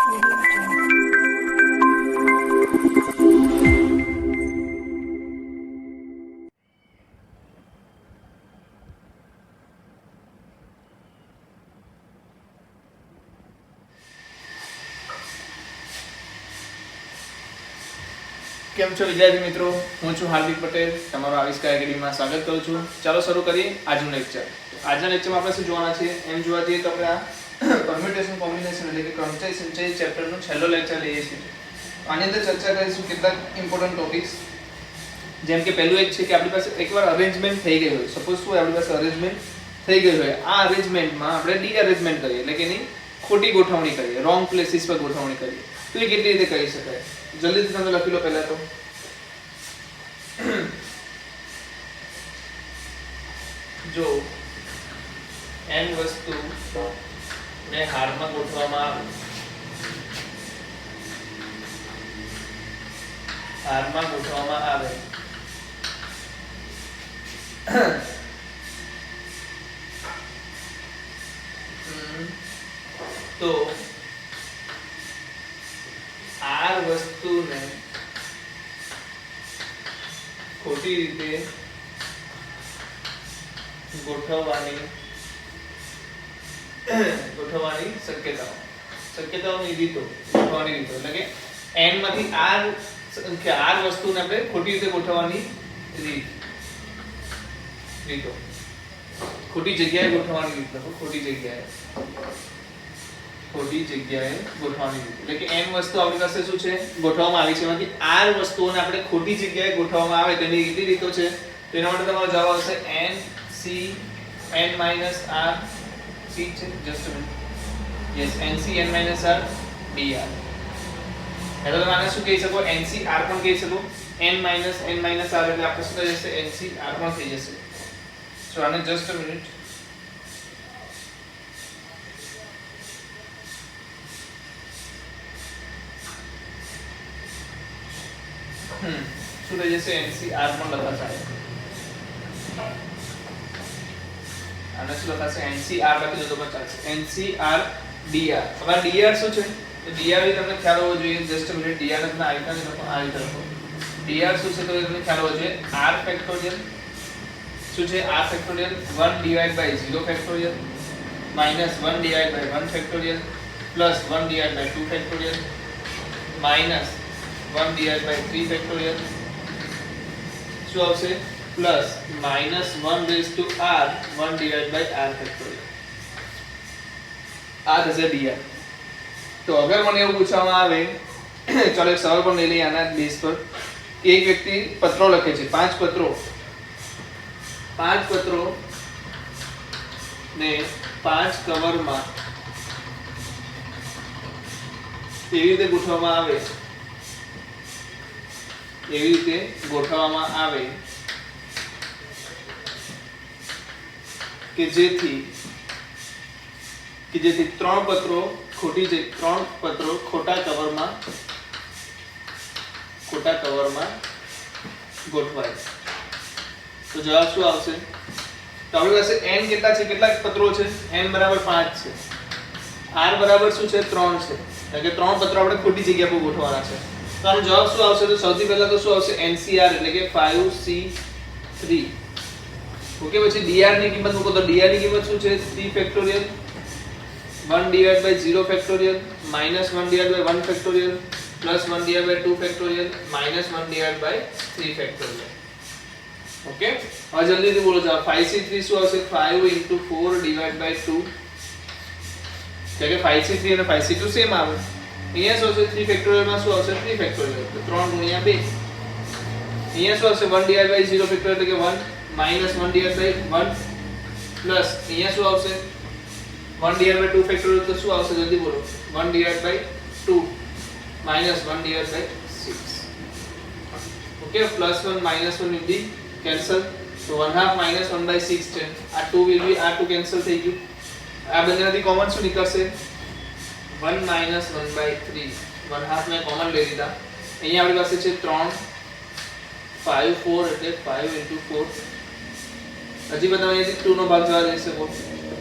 કેમ છો વિદ્યાર્થી મિત્રો, હું છું હાર્દિક પટેલ, તમારો આવિષ્કાર એકેડમીમાં સ્વાગત કરું છું. ચાલો શરૂ કરીએ આજનું લેક્ચર. આજના લેક્ચરમાં આપણે શું જોવાના છે, એમ જોવા જઈએ તો આપણે આ પરમ્યુટેશન કોમ્બિનેશન એટલે કે ક્રમચય સંચય ચેપ્ટરનો છેલ્લો લેક્ચર લઈએ છીએ. આની અંદર ચર્ચા કરીશું કેટલાક ઇમ્પોર્ટન્ટ ટોપિક્સ. જેમ કે પહેલું એક છે કે આપણી પાસે એકવાર અરેન્જમેન્ટ થઈ ગઈ હોય, સપોઝ શું આપણી પાસે અરેન્જમેન્ટ થઈ ગઈ હોય, આ અરેન્જમેન્ટમાં આપણે ડીઅરેન્જમેન્ટ કરીએ એટલે કે એની ખોટી ગોઠવણી કરીએ, રોંગ પ્લેસીસ પર ગોઠવણી કરીએ, તો એ કેટલી રીતે કરી શકાય? જલ્દીથી તમે લખી લો. પહેલા તો જો n વસ્તુ ને હારમાં ગોઠવવામાં આવે, હારમાં ગોઠવવામાં આવે તો r વસ્તુને ખોટી રીતે ગોઠવવાની શક્યતાઓની રીતો, ગોઠવવાની રીતો એટલે કે n માંથી r વસ્તુને આપણે ખોટી રીતે ગોઠવવાની રીતો, ખોટી જગ્યાએ ગોઠવવાની રીત લખો, ખોટી જગ્યાએ ગોઠવવાની રીત એટલે કે n વસ્તુ આપણી પાસે શું છે, ગોઠવવામાં આવી છે, એમાંથી r વસ્તુઓને આપણે ખોટી જગ્યાએ ગોઠવવામાં આવે તેની કેટલી રીતો છે. તો એના માટે તમારો જવાબ આવશે n c n r c છે, just a minute, yes, n c n r dr. એટલે તમે આને શું કહી શકો, n c r પણ કહી શકો, n r એટલે આપણે શું થઈ જશે, n c r પણ થઈ જશે. સો આને જસ્ટ અ મિનિટ, શું થઈ જશે, NCR પણ લખાશે. આને શું લખાશે, NCR લખી દો તો પણ ચાલશે. NCR DR. હવે DR શું છે? તો DR એ તમને ખ્યાલ હોવો જોઈએ. જસ્ટ અ મિનિટ, DR ને આ રીતે લખો, આ રીતે લખો. DR શું છે તો તમને ખ્યાલ હોવો જોઈએ. R ફેક્ટોરિયલ શું છે? R factorial 1 divide by 0 factorial minus 1 divide by 1 factorial plus 1 divide by 2 factorial minus 1 divided by 3 factorial શું આવશે, plus minus 1 raised to r 1 divided by r factorial. આ થશે dr. તો અગર મને એવું પૂછવામાં આવે, ચાલો એક સવાલ પણ લઈ લઈએ આના બેઝ પર, કે એક વ્યક્તિ પત્રો લખે છે, 5 પત્રો ને 5 કવરમાં એવી રીતે ગોઠવવામાં આવે કે જેથી 3 પત્રો ખોટા કવરમાં ગોઠવાય. તો જવાબ શું આવશે? તો આપણી પાસે n કેટલા છે, કેટલા પત્રો છે? n બરાબર 5 છે. r બરાબર શું છે? 3 છે. એટલે કે 3 પત્રો આપણે ખોટી જગ્યા પર ગોઠવવાના છે. તો આનો જવાબ શું આવશે? તો સૌથી પહેલા તો શું આવશે, NCR એટલે કે 5C3. ઓકે, પછી DR ની કિંમત મૂકો તો DR ની કિંમત શું છે? 3 factorial 1 divide by 0 factorial minus 1 divide by 1 factorial plus 1 divide by 2 factorial minus 1 divide by 3 factorial. Okay, હવે જલ્દીથી બોલો જવાબ. 5C3 શું આવશે? 5 into 4 divided by 2. એટલે કે 5C3 અને 5C2 સેમ આવે. અહીંયા શું આવશે? 3 ફેક્ટોરિયલ માં શું આવશે? 3 ફેક્ટોરિયલ, તો 3 ગુણ્યા 2. અહીંયા શું આવશે? 1 divided by 0 ફેક્ટોરિયલ એટલે કે 1 minus 1 divided by 1 પ્લસ અહીંયા શું આવશે? 1 divided by 2 ફેક્ટોરિયલ તો શું આવશે? જલ્દી બોલો. 1 divided by 2 minus 1 divided by 6. Okay, plus 1 minus 1 will be cancel. તો 1/2 minus 1/6 છે. આ 2 will be, આ 2 કેન્સલ થઈ ગયું. આ બંનેમાંથી કોમન શું નીકળશે? 1 minus 1/3. 1/2 મેં કોમન લઈ લીધા. અહીંયા આપણી પાસે છે 3 5 4 એટલે 5 into 4. હજી બધા અહીંયાથી 2 નો ભાગ જવા દઈ શકો.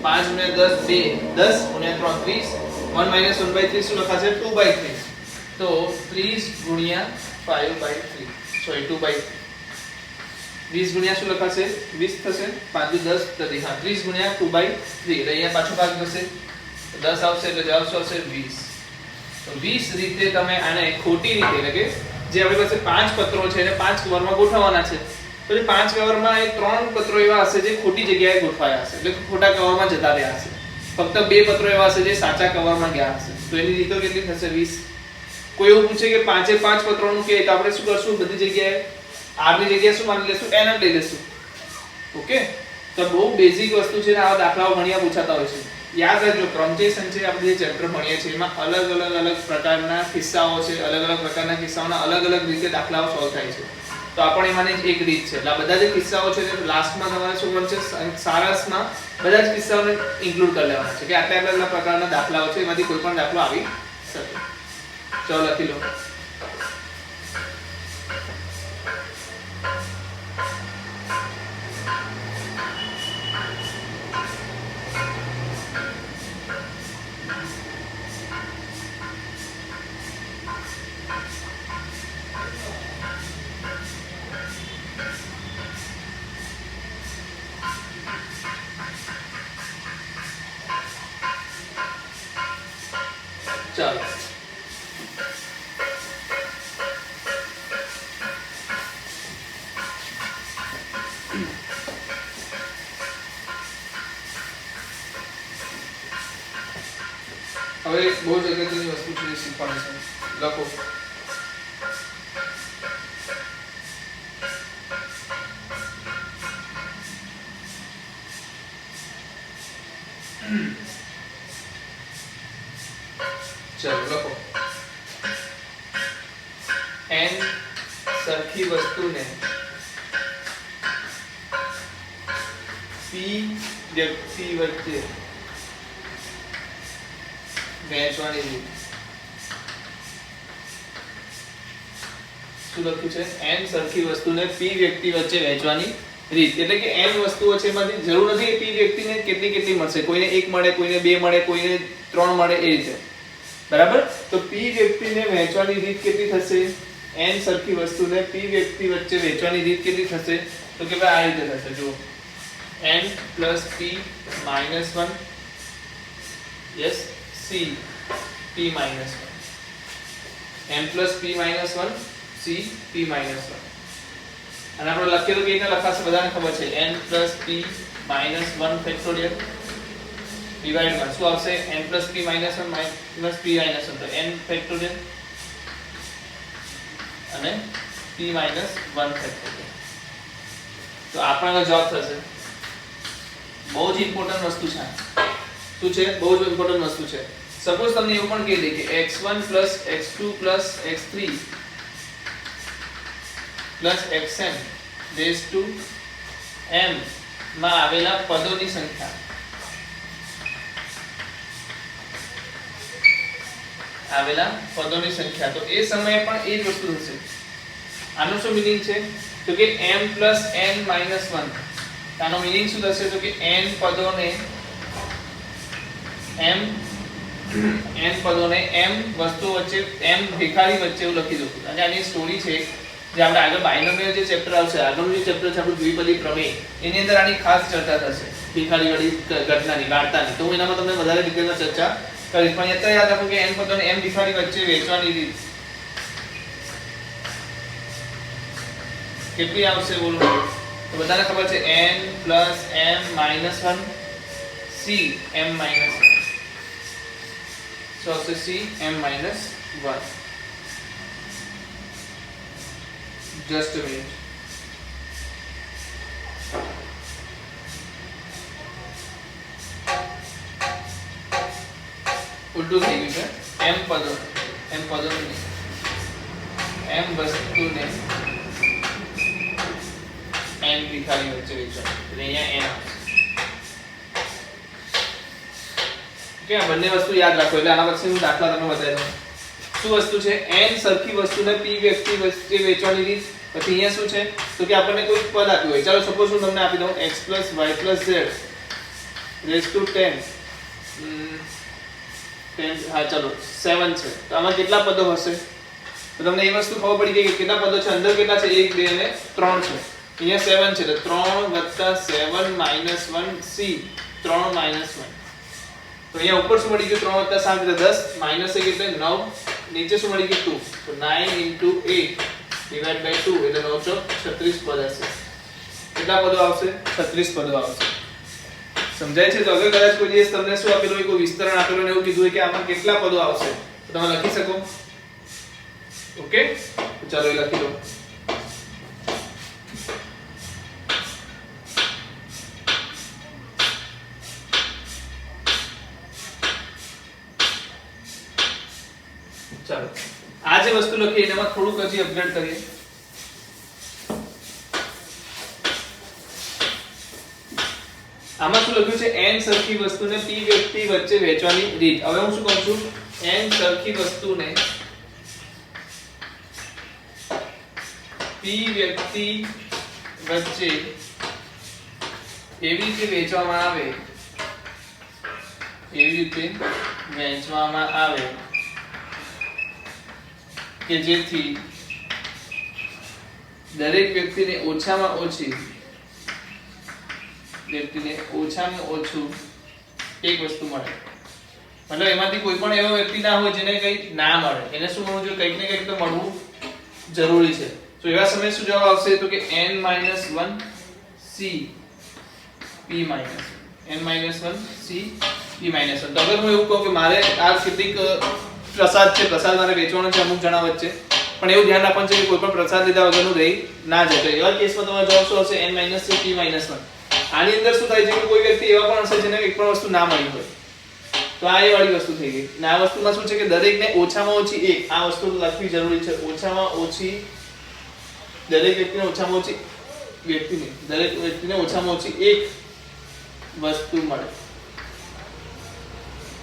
5 ગુણ્યા 10 2, 10 ગુણ્યા 3 30, 1 - 1/3 શું લખાશે 2/3 તો 30 ગુણ્યા 5/3 સોરી 2/3 20 ગુણ્યા શું લખાશે 20 થશે 5 10 30 હા 30 ગુણ્યા 2/3 એટલે અહીંયા પાછો ભાગ થશે 10 આવશે એટલે જવાબ શું આવશે 20 તો 20 રીતે તમે આને ખોટી રીતે એટલે કે જે આપણી પાસે 5 પત્રો છે એને 5 કવરમાં ગોઠવવાના છે તો એ 5 કવરમાં એ 3 પત્રો એવા હશે જે ખોટી જગ્યાએ ગોઠવાયા હશે એટલે ખોટા કવરમાં જતા રહ્યા હશે ફક્ત 2 પત્રો એવા હશે જે સાચા કવરમાં ગયા હશે તો એની રીતો કેટલી થશે 20 કોઈ એવું પૂછે કે 5 પત્રોનું કે તો આપણે શું કરશું બધી જગ્યાએ r ની જગ્યાએ શું માની લેશું n જ લઈ લેશું ઓકે તો બહુ બેઝિક વસ્તુ છે ને આવા દાખલાઓ ઘણીયા પૂછાતા હોય છે યાદ રાખજો ટ્રન્કેશન છે આપણે જે ચેપ્ટર ભણીએ છીએ એમાં અલગ પ્રકારના કિસ્સાઓ છે અલગ પ્રકારના કિસ્સાઓના અલગ રીતે દાખલાઓ સોલ્વ થાય છે તો આ પણ એમાંની જ એક રીત છે એટલે આ બધા જે કિસ્સાઓ છે તે લાસ્ટમાં તમારે શું કરવાનું છે સારાંશમાં બધા જ કિસ્સાઓને ઇન્ક્લુડ કરી લેવાના છે કે આટલા પ્રકારના દાખલાઓ છે એમાંથી કોઈ પણ દાખલો આવી શકે ચલો લખી લો ચાલો હવે બહુ જ અગત્યની વસ્તુ છે શીખવાની છે લખો चलो लखो n સરખી વસ્તુને p વ્યક્તિ વચ્ચે વહેંચવાની રીત શું લખ્યું છે n સરખી વસ્તુને p વ્યક્તિ વચ્ચે વહેંચવાની રીત એટલે કે n વસ્તુઓ છે એમાંથી જરૂર નથી કે p વ્યક્તિને કેટલી મળશે કોઈને 1 મળે કોઈને 2 મળે કોઈને 3 મળે એ રીતે બરાબર તો p વ્યક્તિને વહેંચવાની રીત કેટલી થશે n સરખી વસ્તુને p વ્યક્તિ વચ્ચે વહેંચવાની રીત કેટલી થશે તો કે ભાઈ આ રીતે થશે જો n + p - 1 yes c p - 1 n + p - 1 c p - 1 અને આપણે લખીએ તો કેવી રીતે લખાશે બધાને ખબર છે n + p - 1 ફેક્ટોરિયલ ડિવાઇડ માં શું આવશે n + p - 1 - p - 1 તો n ફેક્ટોરિયલ અને p - 1 ફેક્ટોરિયલ તો આપણો જવાબ થશે બહુ જ ઇમ્પોર્ટન્ટ વસ્તુ છે શું છે બહુ જ ઇમ્પોર્ટન્ટ વસ્તુ છે સપોઝ તમને એવું પણ કહી દે કે x1 + x2 + x3 + xn rays two m માં આવેલા પદોની સંખ્યા તો એ સમયે પણ એ જ વસ્તુ થશે આનો શું મીનિંગ છે તો કે m + n - 1 આનો મીનિંગ શું થશે તો કે n પદોને m વસ્તુઓ વચ્ચે m ભિખારી વચ્ચે એવું લખી દઉં અને આની સ્ટોરી છે જે આપણે આગળ બાયનોમિયલ જે ચેપ્ટર આવશે આગળનું જે ચેપ્ટર છે આપણું દ્વિપદી પ્રમેય એની અંદર આની ખાસ ચર્ચા થશે ભિખારી વાળી ઘટનાની વાર્તાની તો હું એનામાં તમને વધારે ડિટેલમાં ચર્ચા કરીશ પણ અત્યારે યાદ રાખો કે n પદોને m ભિખારી વચ્ચે વહેંચવાની રીત કેટલી આવશે બોલો તો બધાને ખબર છે n + m - 1 c m - 1 so આવશે c m - 1 just a minute ઉલટું થઈ ગયું છે m પદો નહીં m વસ્તુને n ભિખારી વચ્ચે વહેંચવાની એટલે અહીંયા n આવશે કે આ બંને વસ્તુ યાદ રાખો એટલે આના પછી હું દાખલા તમને બતાવી દઉં શું વસ્તુ છે n સરખી વસ્તુને p વ્યક્તિ વચ્ચે વહેંચવાની રીત પછી અહીંયા શું છે તો કે આપણને કોઈ પદ આપ્યું હોય ચાલો સપોઝ હું તમને આપી દઉં x + y + z rays two 10 10 હા ચલો 7 છે તો આમાં કેટલા પદો હશે તો તમને એ વસ્તુ ખબર પડી ગઈ કે કેટલા પદો છે અંદર કેટલા છે 1 2 અને 3 છે અહીંયા 7 છે તો 3 7 1 c 3 1 તો અહીંયા ઉપર શું મળી ગયું 3 7 એટલે 10 માઈનસ 1 એટલે 9 નીચે શું મળી ગયું 2 તો 9 * 8 ડિવાઇડ બાય 2 એટલે 9 ચોક 36 પદ હશે કેટલા પદો આવશે 36 પદો આવશે સમજાય છે તો અગર કદાચ કોઈ દિવસ તમને શું આપેલું હોય કોઈ વિસ્તરણ આપેલું ને એવું કીધું હોય કે આમાં કેટલા પદો આવશે તો તમે લખી શકો ઓકે તો ચાલો એ લખી દો ચાલો આ જે વસ્તુ લખી એનામાં થોડુંક હજી અપગ્રેડ કરીએ આમાં શું લખ્યું છે n સરખી વસ્તુને p વ્યક્તિ વચ્ચે વહેંચવાની રીત હવે હું શું કહું છું n સરખી વસ્તુને p વ્યક્તિ વચ્ચે એવી રીતે વહેંચવામાં આવે કે જેથી દરેક વ્યક્તિને ઓછામાં ઓછું એક વસ્તુ મળે મતલબ એમાંથી કોઈ પણ એવો વ્યક્તિ ના હોય જેને કંઈ ના મળે એને શું મળવું જોઈએ કંઈક ને કંઈક તો મળવું જરૂરી છે તો એવા સમયે શું જવાબ આવશે તો કે n - 1 c p - n - 1 c p - 1 તો અગર હું એવું કહું કે મારે આ કેટલીક પ્રસાદ છે પ્રસાદ મારે વેચવાનો છે અમુક જણા વચ્ચે પણ એવું ધ્યાન રાખવાનું છે કે કોઈ પણ પ્રસાદ લીધા વગરનું રહી ના જાય તો એવા કેસમાં તમારો જવાબ શું હશે n - c p - 1 આની અંદર શું થાય છે કે કોઈ વ્યક્તિ એવા પણ હશે જેને એક પણ વસ્તુ ના મળી હોય તો આ એ વાળી વસ્તુ થઈ ગઈ અને આ વસ્તુમાં શું છે કે દરેકને ઓછામાં ઓછી એક આ વસ્તુ લખવી જરૂરી છે ઓછામાં ઓછી દરેક વ્યક્તિને ઓછામાં ઓછી એક વસ્તુ મળે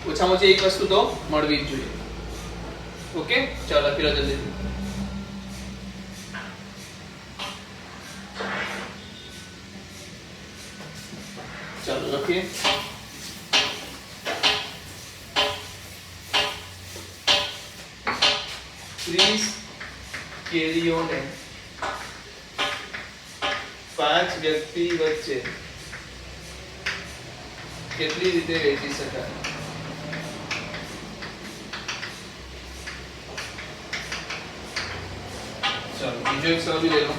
ઓછામાં ઓછી એક વસ્તુ તો મળવી જ જોઈએ ઓકે ચાલો લખી લો જલ્દી ચાલો લખીએ ત્રીસ કેરીઓને 5 વ્યક્તિ વચ્ચે કેટલી રીતે વહેંચી શકાય ચાલો બીજો એક સવાલ લઈ લો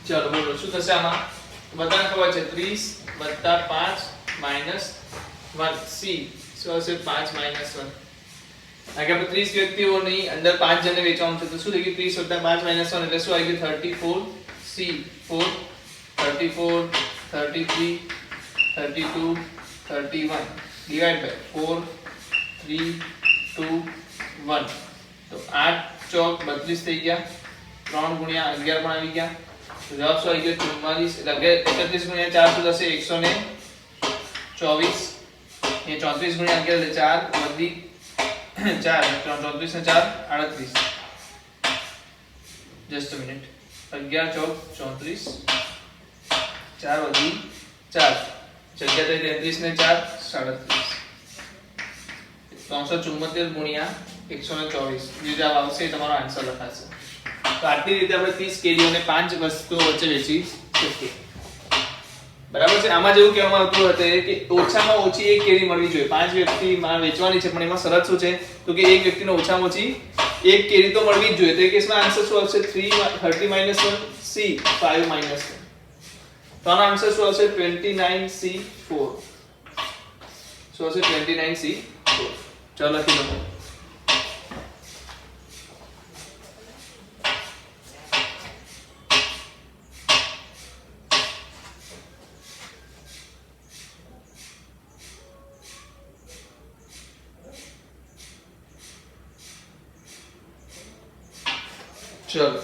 ચાલો બોલો શું થશે આમાં બધાને ખબર છે 30 + 5 - 1 c શું હશે 5 - 1 આગે આપણે 30 વ્યક્તિઓની અંદર 5 જણને વેચવાનું છે તો શું થઈ ગયું 30 + 5 - 1 એટલે શું આવી ગયું 34 c 4 34 33 32 31 ડિવાઇડ બાય 4 3 2 1 તો 8 ચોક 32 થઈ ગયા 3 * 11 પણ આવી ગયા તો જવાબ શું આવી ગયો 44 એટલે 31 * 4 શું થશે 124 એ 34 * 11 એટલે 4 વધી 4 34 ને 4 38 જસ્ટ અ મિનિટ 11 ચોક 34 4 વધી 4 જગ્યા થઈ 33 ને 4 37 374 * 124 જે જવાબ આવશે તમારો આન્સર લખાશે તો આટલી રીતે આપણે 30 કેરીઓને 5 વસ્તુઓ વચ્ચે વેચી શકીએ બરાબર છે આમાં જેવું કહેવામાં આવતું હતું કે ઓછામાં ઓછી એક કેરી મળવી જોઈએ 5 વ્યક્તિમાં વેચવાની છે પણ એમાં શરત શું છે તો કે એક વ્યક્તિને ઓછામાં ઓછી એક કેરી તો મળવી જ જોઈએ તો એ કેસમાં આન્સર શું આવશે 30 - 1 c 5 - 1 તો આનો આન્સર શું આવશે 29 c 4 શું આવશે 29 c 4 ચાલો લખી લો ચલો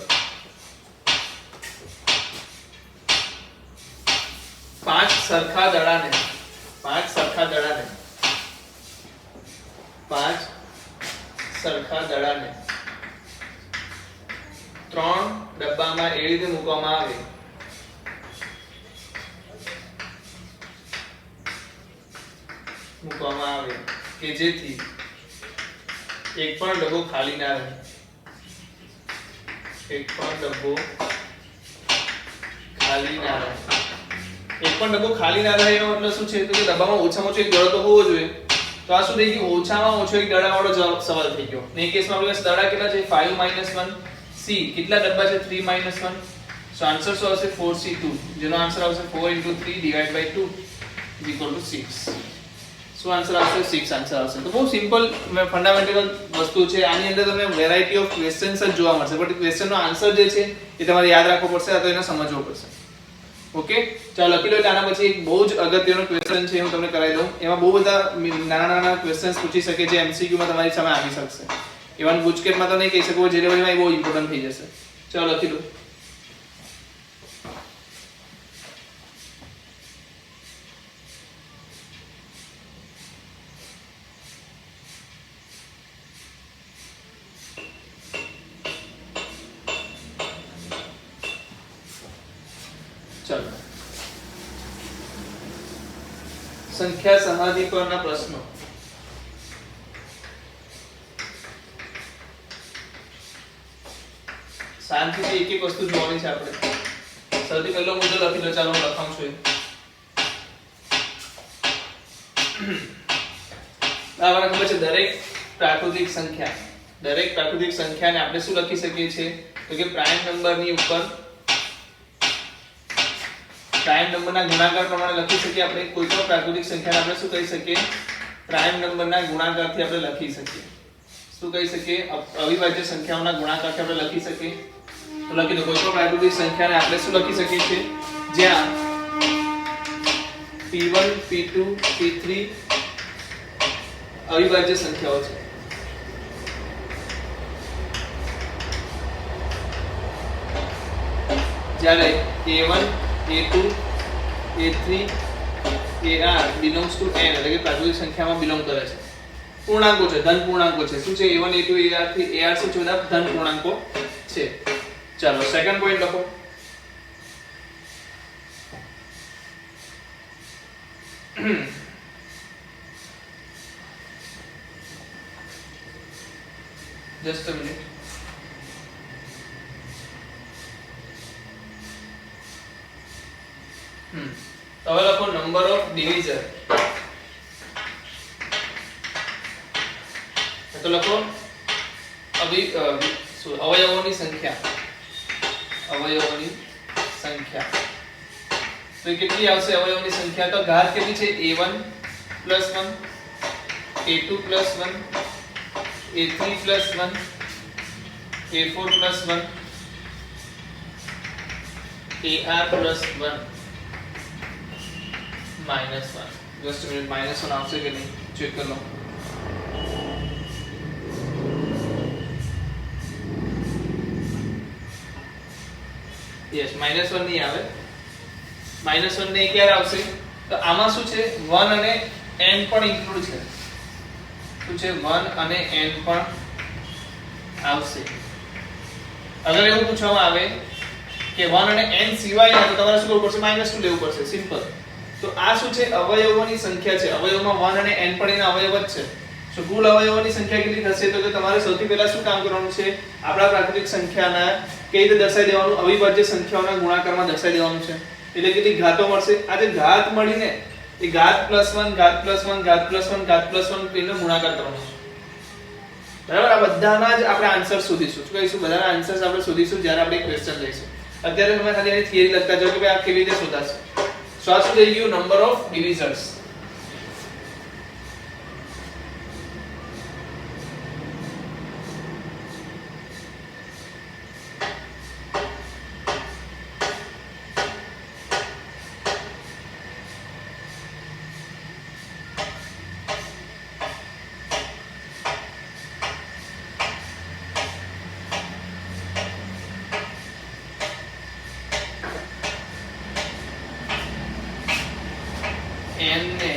5 સરખા દડાને 5 સરખા દડાને 5 સરખા દડાને 3 ડબ્બામાં એ રીતે મૂકવામાં આવે કે જેથી એક પણ ડબ્બો ખાલી ના રહે એક પણ ડબ્બો ખાલી ના રહે એનો મતલબ શું છે તો કે ડબ્બામાં ઓછામાં ઓછો એક દડો તો હોવો જોઈએ તો આ શું થઈ ગયું ઓછામાં ઓછો એક દડાવાળો સવાલ થઈ ગયો ને કેસમાં આપણી પાસે દડા કેટલા છે 5 - 1 c કેટલા ડબ્બા છે 3 - 1 સો આન્સર શું આવશે 4c2 જેનો આન્સર આવશે 4 * 3 / 2 = 6 સો આન્સર આવશે 6 આન્સર આવશે તો બહુ સિમ્પલ ફંડામેન્ટલ વસ્તુ છે આની અંદર તમને વેરાયટી ઓફ ક્વેશ્ચન્સ જ જોવા મળશે બટ ક્વેશ્ચનનો આન્સર જે છે એ તમારે યાદ રાખવો પડશે અથવા એને સમજવો પડશે ઓકે ચાલો લખી લો એટલે આના પછી એક બહુ જ અગત્યનો ક્વેશ્ચન છે હું તમને કરાવી દઉં એમાં બહુ બધા નાના ક્વેશ્ચન્સ પૂછી શકે જે MCQ માં તમારી સામે આવી શકશે ઇવન બુચકેટમાં તો નહીં કહી શકો જે લેવલમાં એ બહુ ઇમ્પોર્ટન્ટ થઈ જશે ચાલો લખી લો સંખ્યા સમાધિ પરના પ્રશ્નો શાંતિથી એક એક વસ્તુ જોવાની છે આપણે સૌથી પહેલો મુદ્દો લખી લો ચાલો હું લખાઉં છું આપણને ખબર છે દરેક પ્રાકૃતિક સંખ્યાને આપણે શું લખી શકીએ છીએ તો કે પ્રાઇમ નંબરની ઉપર પ્રાઇમ નંબરના ગુણાકાર પ્રમાણે લખી શકીએ આપણે કોઈ પણ પ્રાકૃતિક સંખ્યાને આપણે શું કહી શકીએ પ્રાઇમ નંબરના ગુણાકારથી આપણે લખી શકીએ શું કહી શકીએ અવિભાજ્ય સંખ્યાઓના ગુણાકારથી આપણે લખી શકીએ તો લખી દો કોઈ પણ પ્રાકૃતિક સંખ્યાને આપણે શું લખી શકીએ છીએ જ્યાં p1 p2 p3 અવિભાજ્ય સંખ્યાઓ છે જ્યારે a1 a2 a3 ar belongs to n એટલે કે પ્રાકૃતિક સંખ્યામાં બિલોંગ કરે છે પૂર્ણાંકો છે ધન પૂર્ણાંકો છે શું છે a1 a2 ar થી ar શું છે બધા ધન પૂર્ણાંકો છે ચાલો સેકન્ડ પોઈન્ટ લખો just a minute તો હવે લખો નંબર ઓફ ડિવિઝન તો લખો અવયવોની સંખ્યા તો કેટલી આવશે અવયવોની સંખ્યા તો ઘાત કેટલી છે a1 + 1 a2 + 1 a3 + 1 a4 + 1 ar + 1 -1 just minute -1 આવશે કે નહીં ચેક કરી લો યસ -1 નહીં આવે -1 ને ક્યારે આવશે તો આમાં શું છે 1 અને n પણ ઇન્ક્લુડ છે શું છે 1 અને n પણ આવશે અગર એવું પૂછવામાં આવે કે 1 અને n સિવાય તો તમારે શું કરવું પડશે -2 લેવું પડશે સિમ્પલ તો આ શું છે અવયવોની સંખ્યા છે અવયવમાં 1 અને n પણ એના અવયવ જ છે તો કુલ અવયવોની સંખ્યા કેટલી થશે તો કે તમારે સૌથી પહેલા શું કામ કરવાનું છે આપણા પ્રાકૃતિક સંખ્યાના કઈ રીતે દર્શાવી દેવાનું અવિભાજ્ય સંખ્યાઓના ગુણાકારમાં દર્શાવી દેવાનું છે એટલે કેટલી ઘાતો મળશે આ જે ઘાત મળીને એ ઘાત +1 ઘાત +1 ઘાત +1 ઘાત +1 એનો ગુણાકાર કરવાનો છે બરાબર આ બધાના જ આપણે આન્સર શોધીશું શું કહીશું બધાના આન્સર્સ આપણે શોધીશું જ્યારે આપણે ક્વેશ્ચન લઈશું અત્યારે તમે ખાલી એની થિયરી લખતા જાઓ કે ભાઈ આ કેવી રીતે શોધાશે So શું થઈ ગયું નંબર ઓફ ડિવિઝન્સ n ને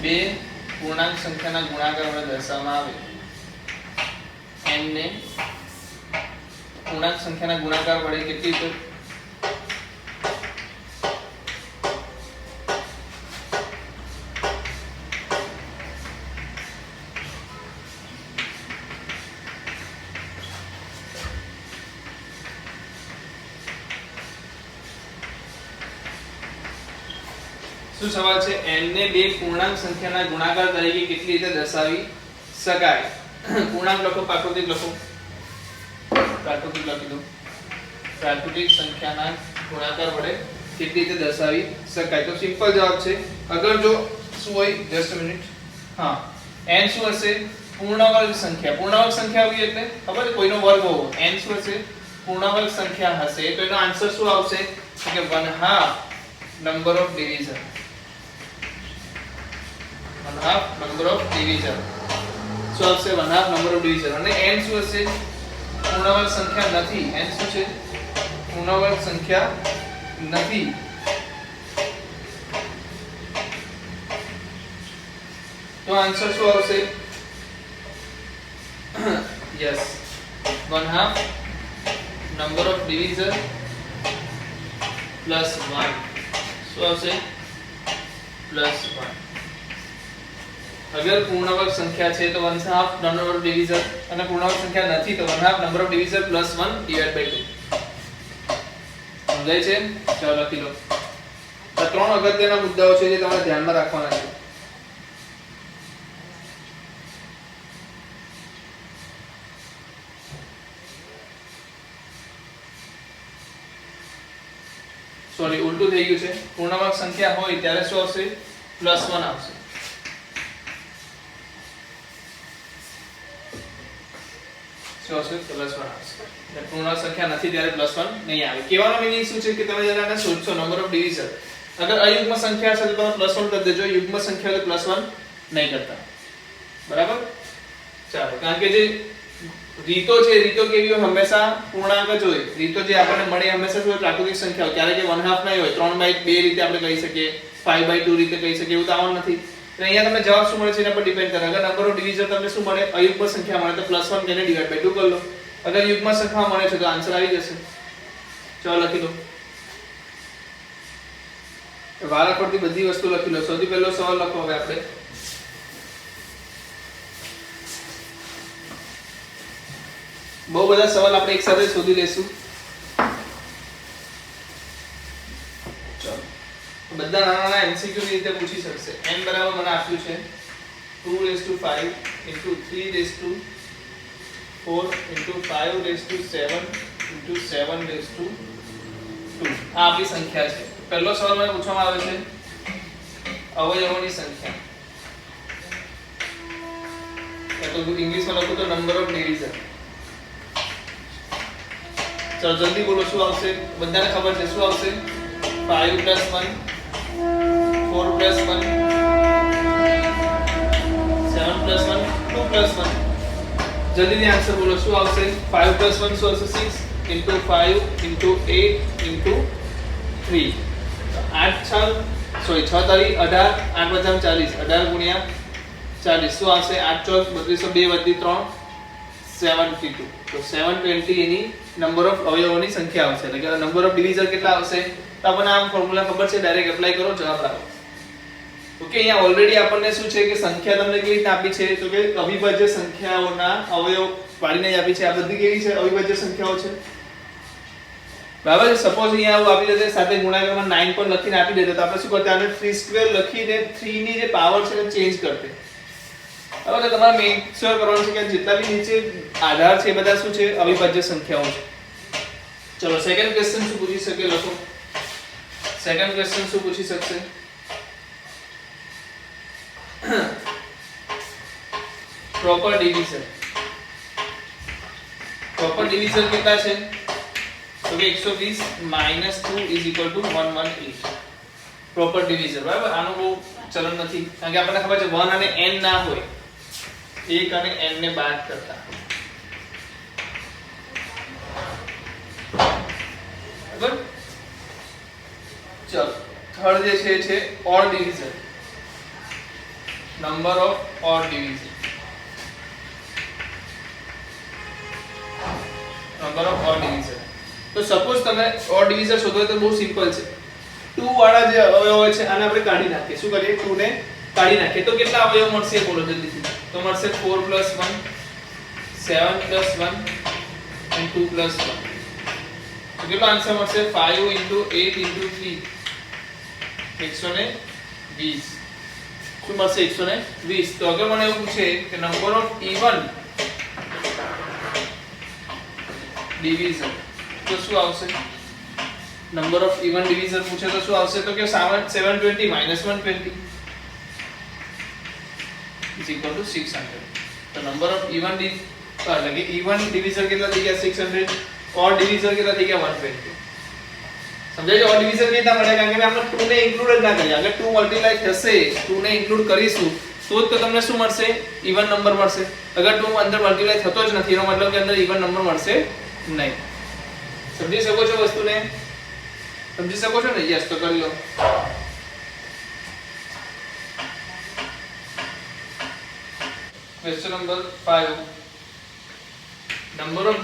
બે પૂર્ણાંક સંખ્યાના ગુણાકાર વડે દર્શાવવામાં આવે n ને પૂર્ણાંક સંખ્યાના ગુણાકાર વડે કેટલી રીતે શું સવાલ છે n ને બે પૂર્ણાંક સંખ્યાના ગુણાકાર તરીકે કેટલી રીતે દર્શાવી શકાય પૂર્ણાંક લખો પ્રાકૃતિક લખો પ્રાકૃતિક લખી દો પ્રાકૃતિક સંખ્યાના ગુણાકાર વડે કેટલી રીતે દર્શાવી શકાય તો સિમ્પલ જવાબ છે અગર જો શું હોય જસ્ટ અ મિનિટ હા n શું હશે પૂર્ણવર્ગ સંખ્યા હોય એટલે ખબર છે કોઈનો વર્ગ હોવો n શું હશે પૂર્ણવર્ગ સંખ્યા હશે તો એનો આન્સર શું આવશે કે 1/2 number of divisor 1/2 number of divisor શું આવશે 1/2 number of divisor અને n શું હશે પૂર્ણવર્ગ સંખ્યા નથી n શું છે પૂર્ણવર્ગ સંખ્યા નથી તો આન્સર શું આવશે yes 1/2 number of divisor plus 1 શું આવશે +1 अगर पूर्णवर्ग संख्या છે તો 1/2 number of divisor અને પૂર્ણવર્ગ સંખ્યા નથી તો 1/2 number of divisor +1 divided by 2 સમજાય છે ચાલો લખી લો આ ત્રણ અગત્યના મુદ્દાઓ છે જે તમારે ધ્યાનમાં રાખવાના છે સોરી ઉલટું થઈ ગયું છે પૂર્ણવર્ગ સંખ્યા હોય ત્યારે શું આવશે +1 આવશે શું આવશે +1 આવશે એટલે પૂર્ણવર્ગ સંખ્યા નથી ત્યારે +1 નહીં આવે કહેવાનો મીનિંગ શું છે કે તમે જરા આને શોધશો નંબર ઓફ ડિવિઝન અગર અયુગ્મ સંખ્યા છે તો તમે +1 કરી દેજો યુગ્મ સંખ્યા તો +1 નહીં કરતા બરાબર ચાલો કારણ કે જે રીતો કેવી હોય હંમેશા પૂર્ણાંક જ હોય રીતો જે આપણને મળે હંમેશા શું પ્રાકૃતિક સંખ્યા હોય ક્યારે કે 1/2 નહીં હોય 3/2 રીતે આપણે કહી શકીએ 5/2 રીતે કહી શકીએ એવું તો આવવાનું નથી તો અહીંયા તમને જવાબ શું મળે છે એના પર ડિપેન્ડ કરે અગર નંબર ઓફ ડિવિઝન તમને શું મળે અયુગ્મ સંખ્યા મળે તો +1 તેને ડિવાઇડ બાય 2 કરી લો અગર યુગ્મ સંખ્યા મળે છે તો આન્સર આવી જશે ચાલો લખી દો વારાફરતી બધી વસ્તુ લખી લો સૌથી પહેલો સવાલ લખો હવે આપણે બહુ બધા સવાલ આપણે એક સાથે શોધી લેશું ચાલો બધા નાના એમસીક્યુ ની રીતે પૂછી શકશે n બરાબર મને આપ્યું છે 2 5 3 4 5 7 7 2 આ આપણી સંખ્યા છે પહેલો સવાલ મને પૂછવામાં આવે છે અવયવોની સંખ્યા તો ઇંગ્લિશમાં લખું તો નંબર ઓફ ડિવિઝન ચલો જલ્દી બોલો શું આવશે બધાને ખબર છે શું આવશે 5 + 1 4 + 1 7 + 1 2 + 1 જલ્દીથી આન્સર બોલો શું આવશે 5 + 1 શું આવશે 6 * 5 * 8 * 3 તો 6 તારી 18 8 + 40 18 × 40 શું આવશે 8 * 4 32 2 + 3 72 તો 720 એની નંબર ઓફ અવયવોની સંખ્યા આવશે એટલે કે નંબર ઓફ ડિવિઝન કેટલા આવશે તો આપણને આ ફોર્મ્યુલા ખબર છે ડાયરેક્ટ એપ્લાય કરો જવાબ લાવો ઓકે અહીંયા ઓલરેડી આપણને શું છે કે સંખ્યા તમને કેવી રીતે આપી છે તો કે અવિભાજ્ય સંખ્યાઓના અવયવ પાડીને જ આપી છે આ બધી કેવી છે અવિભાજ્ય સંખ્યાઓ છે બરાબર છે સપોઝ અહીંયા આવું આપી દે સાથે ગુણાકારમાં 9 પણ લખીને આપી દે તો આપણે શું કરતા આને 3² લખીને 3 ની જે પાવર છે એને ચેન્જ કરતે હવે તમારે મેક શ્યોર કરવાનું છે કે જેટલા બી નીચે આધાર છે એ બધા શું છે અવિભાજ્ય સંખ્યાઓ છે ચલો સેકન્ડ ક્વેશ્ચન શું પૂછી શકે લખો સેકન્ડ ક્વેશ્ચન શું પૂછી શકશે પ્રોપર ડિવિઝન કેટલા છે તો કે 120 - 2 = 118 પ્રોપર ડિવિઝન બરાબર આનું બહુ ચલન નથી કારણ કે આપણને ખબર છે 1 અને n ના હોય 1 અને n ને બાદ કરતા બરાબર ચલો થર્ડ જે છે odd division, number of odd division, number of odd division. તો સપોઝ તમે ઓડ ડિવિઝન શોધો તો બહુ સિમ્પલ છે. 2 વાળા જે અવયવ હોય છે આને આપણે કાઢી નાખીએ. શું કરીએ? 2 ને કાઢી નાખીએ તો કેટલા અવયવ મળશે બોલો જલ્દીથી. તો મળશે 4 + 1, 7 + 1 and 2 + 1. તો કેટલો આન્સર મળશે? 5 * 8 * 3 120. શું મળશે? 120. તો અગર મને એવું પૂછે કે નંબર ઓફ ઇવન ડિવિઝન તો શું આવશે? નંબર ઓફ ઇવન ડિવિઝન પૂછે તો શું આવશે? તો કે 720 - 120 is equal to 600. તો નંબર ઓફ ઇવન એટલે કે ઇવન ડિવિઝન કેટલા થઈ ગયા? 600. ઓડ ડિવિઝન કેટલા થઈ ગયા? 120. સમજાય છે? ઓડ ડિવિઝન કેટલા મળ્યા? કારણ કે આપણે 2 ને ઇન્ક્લુડ જ ના કર્યા. અગર 2 મલ્ટીપ્લાય થશે, 2 ને ઇન્ક્લુડ કરીશું તો જ તો તમને શું મળશે? ઇવન નંબર મળશે. અગર 2 અંદર મલ્ટીપ્લાય થતો જ નથી એનો મતલબ કે અંદર ઇવન નંબર મળશે નહીં. સમજી શકો છો વસ્તુને? સમજી શકો છો ને? યસ. તો કરી લો. Question number 5. Number of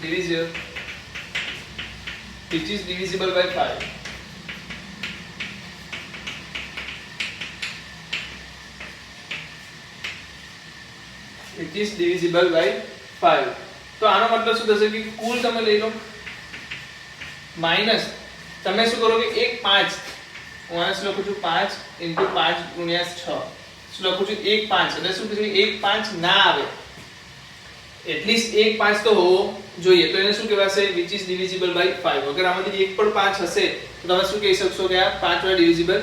divisor which is divisible by 5. It is divisible by 5. તો આનો મતલબ શું થશે કે કુલ તમે લઈ લો માઈનસ તમે શું કરો કે 1 5 હું આને શું લખું છું 5 * 5 * 6 શું લખું છું 1 5 એટલે શું થશે 1 5 ના આવે એટલીસ્ટ 1 5 તો હોવો જોઈએ તો એને શું કહેવાશે which is divisible by 5. અગર આમાંથી એક પણ 5 હશે તો તમે શું કહી શકશો કે આ 5 વડે ડિવિઝિબલ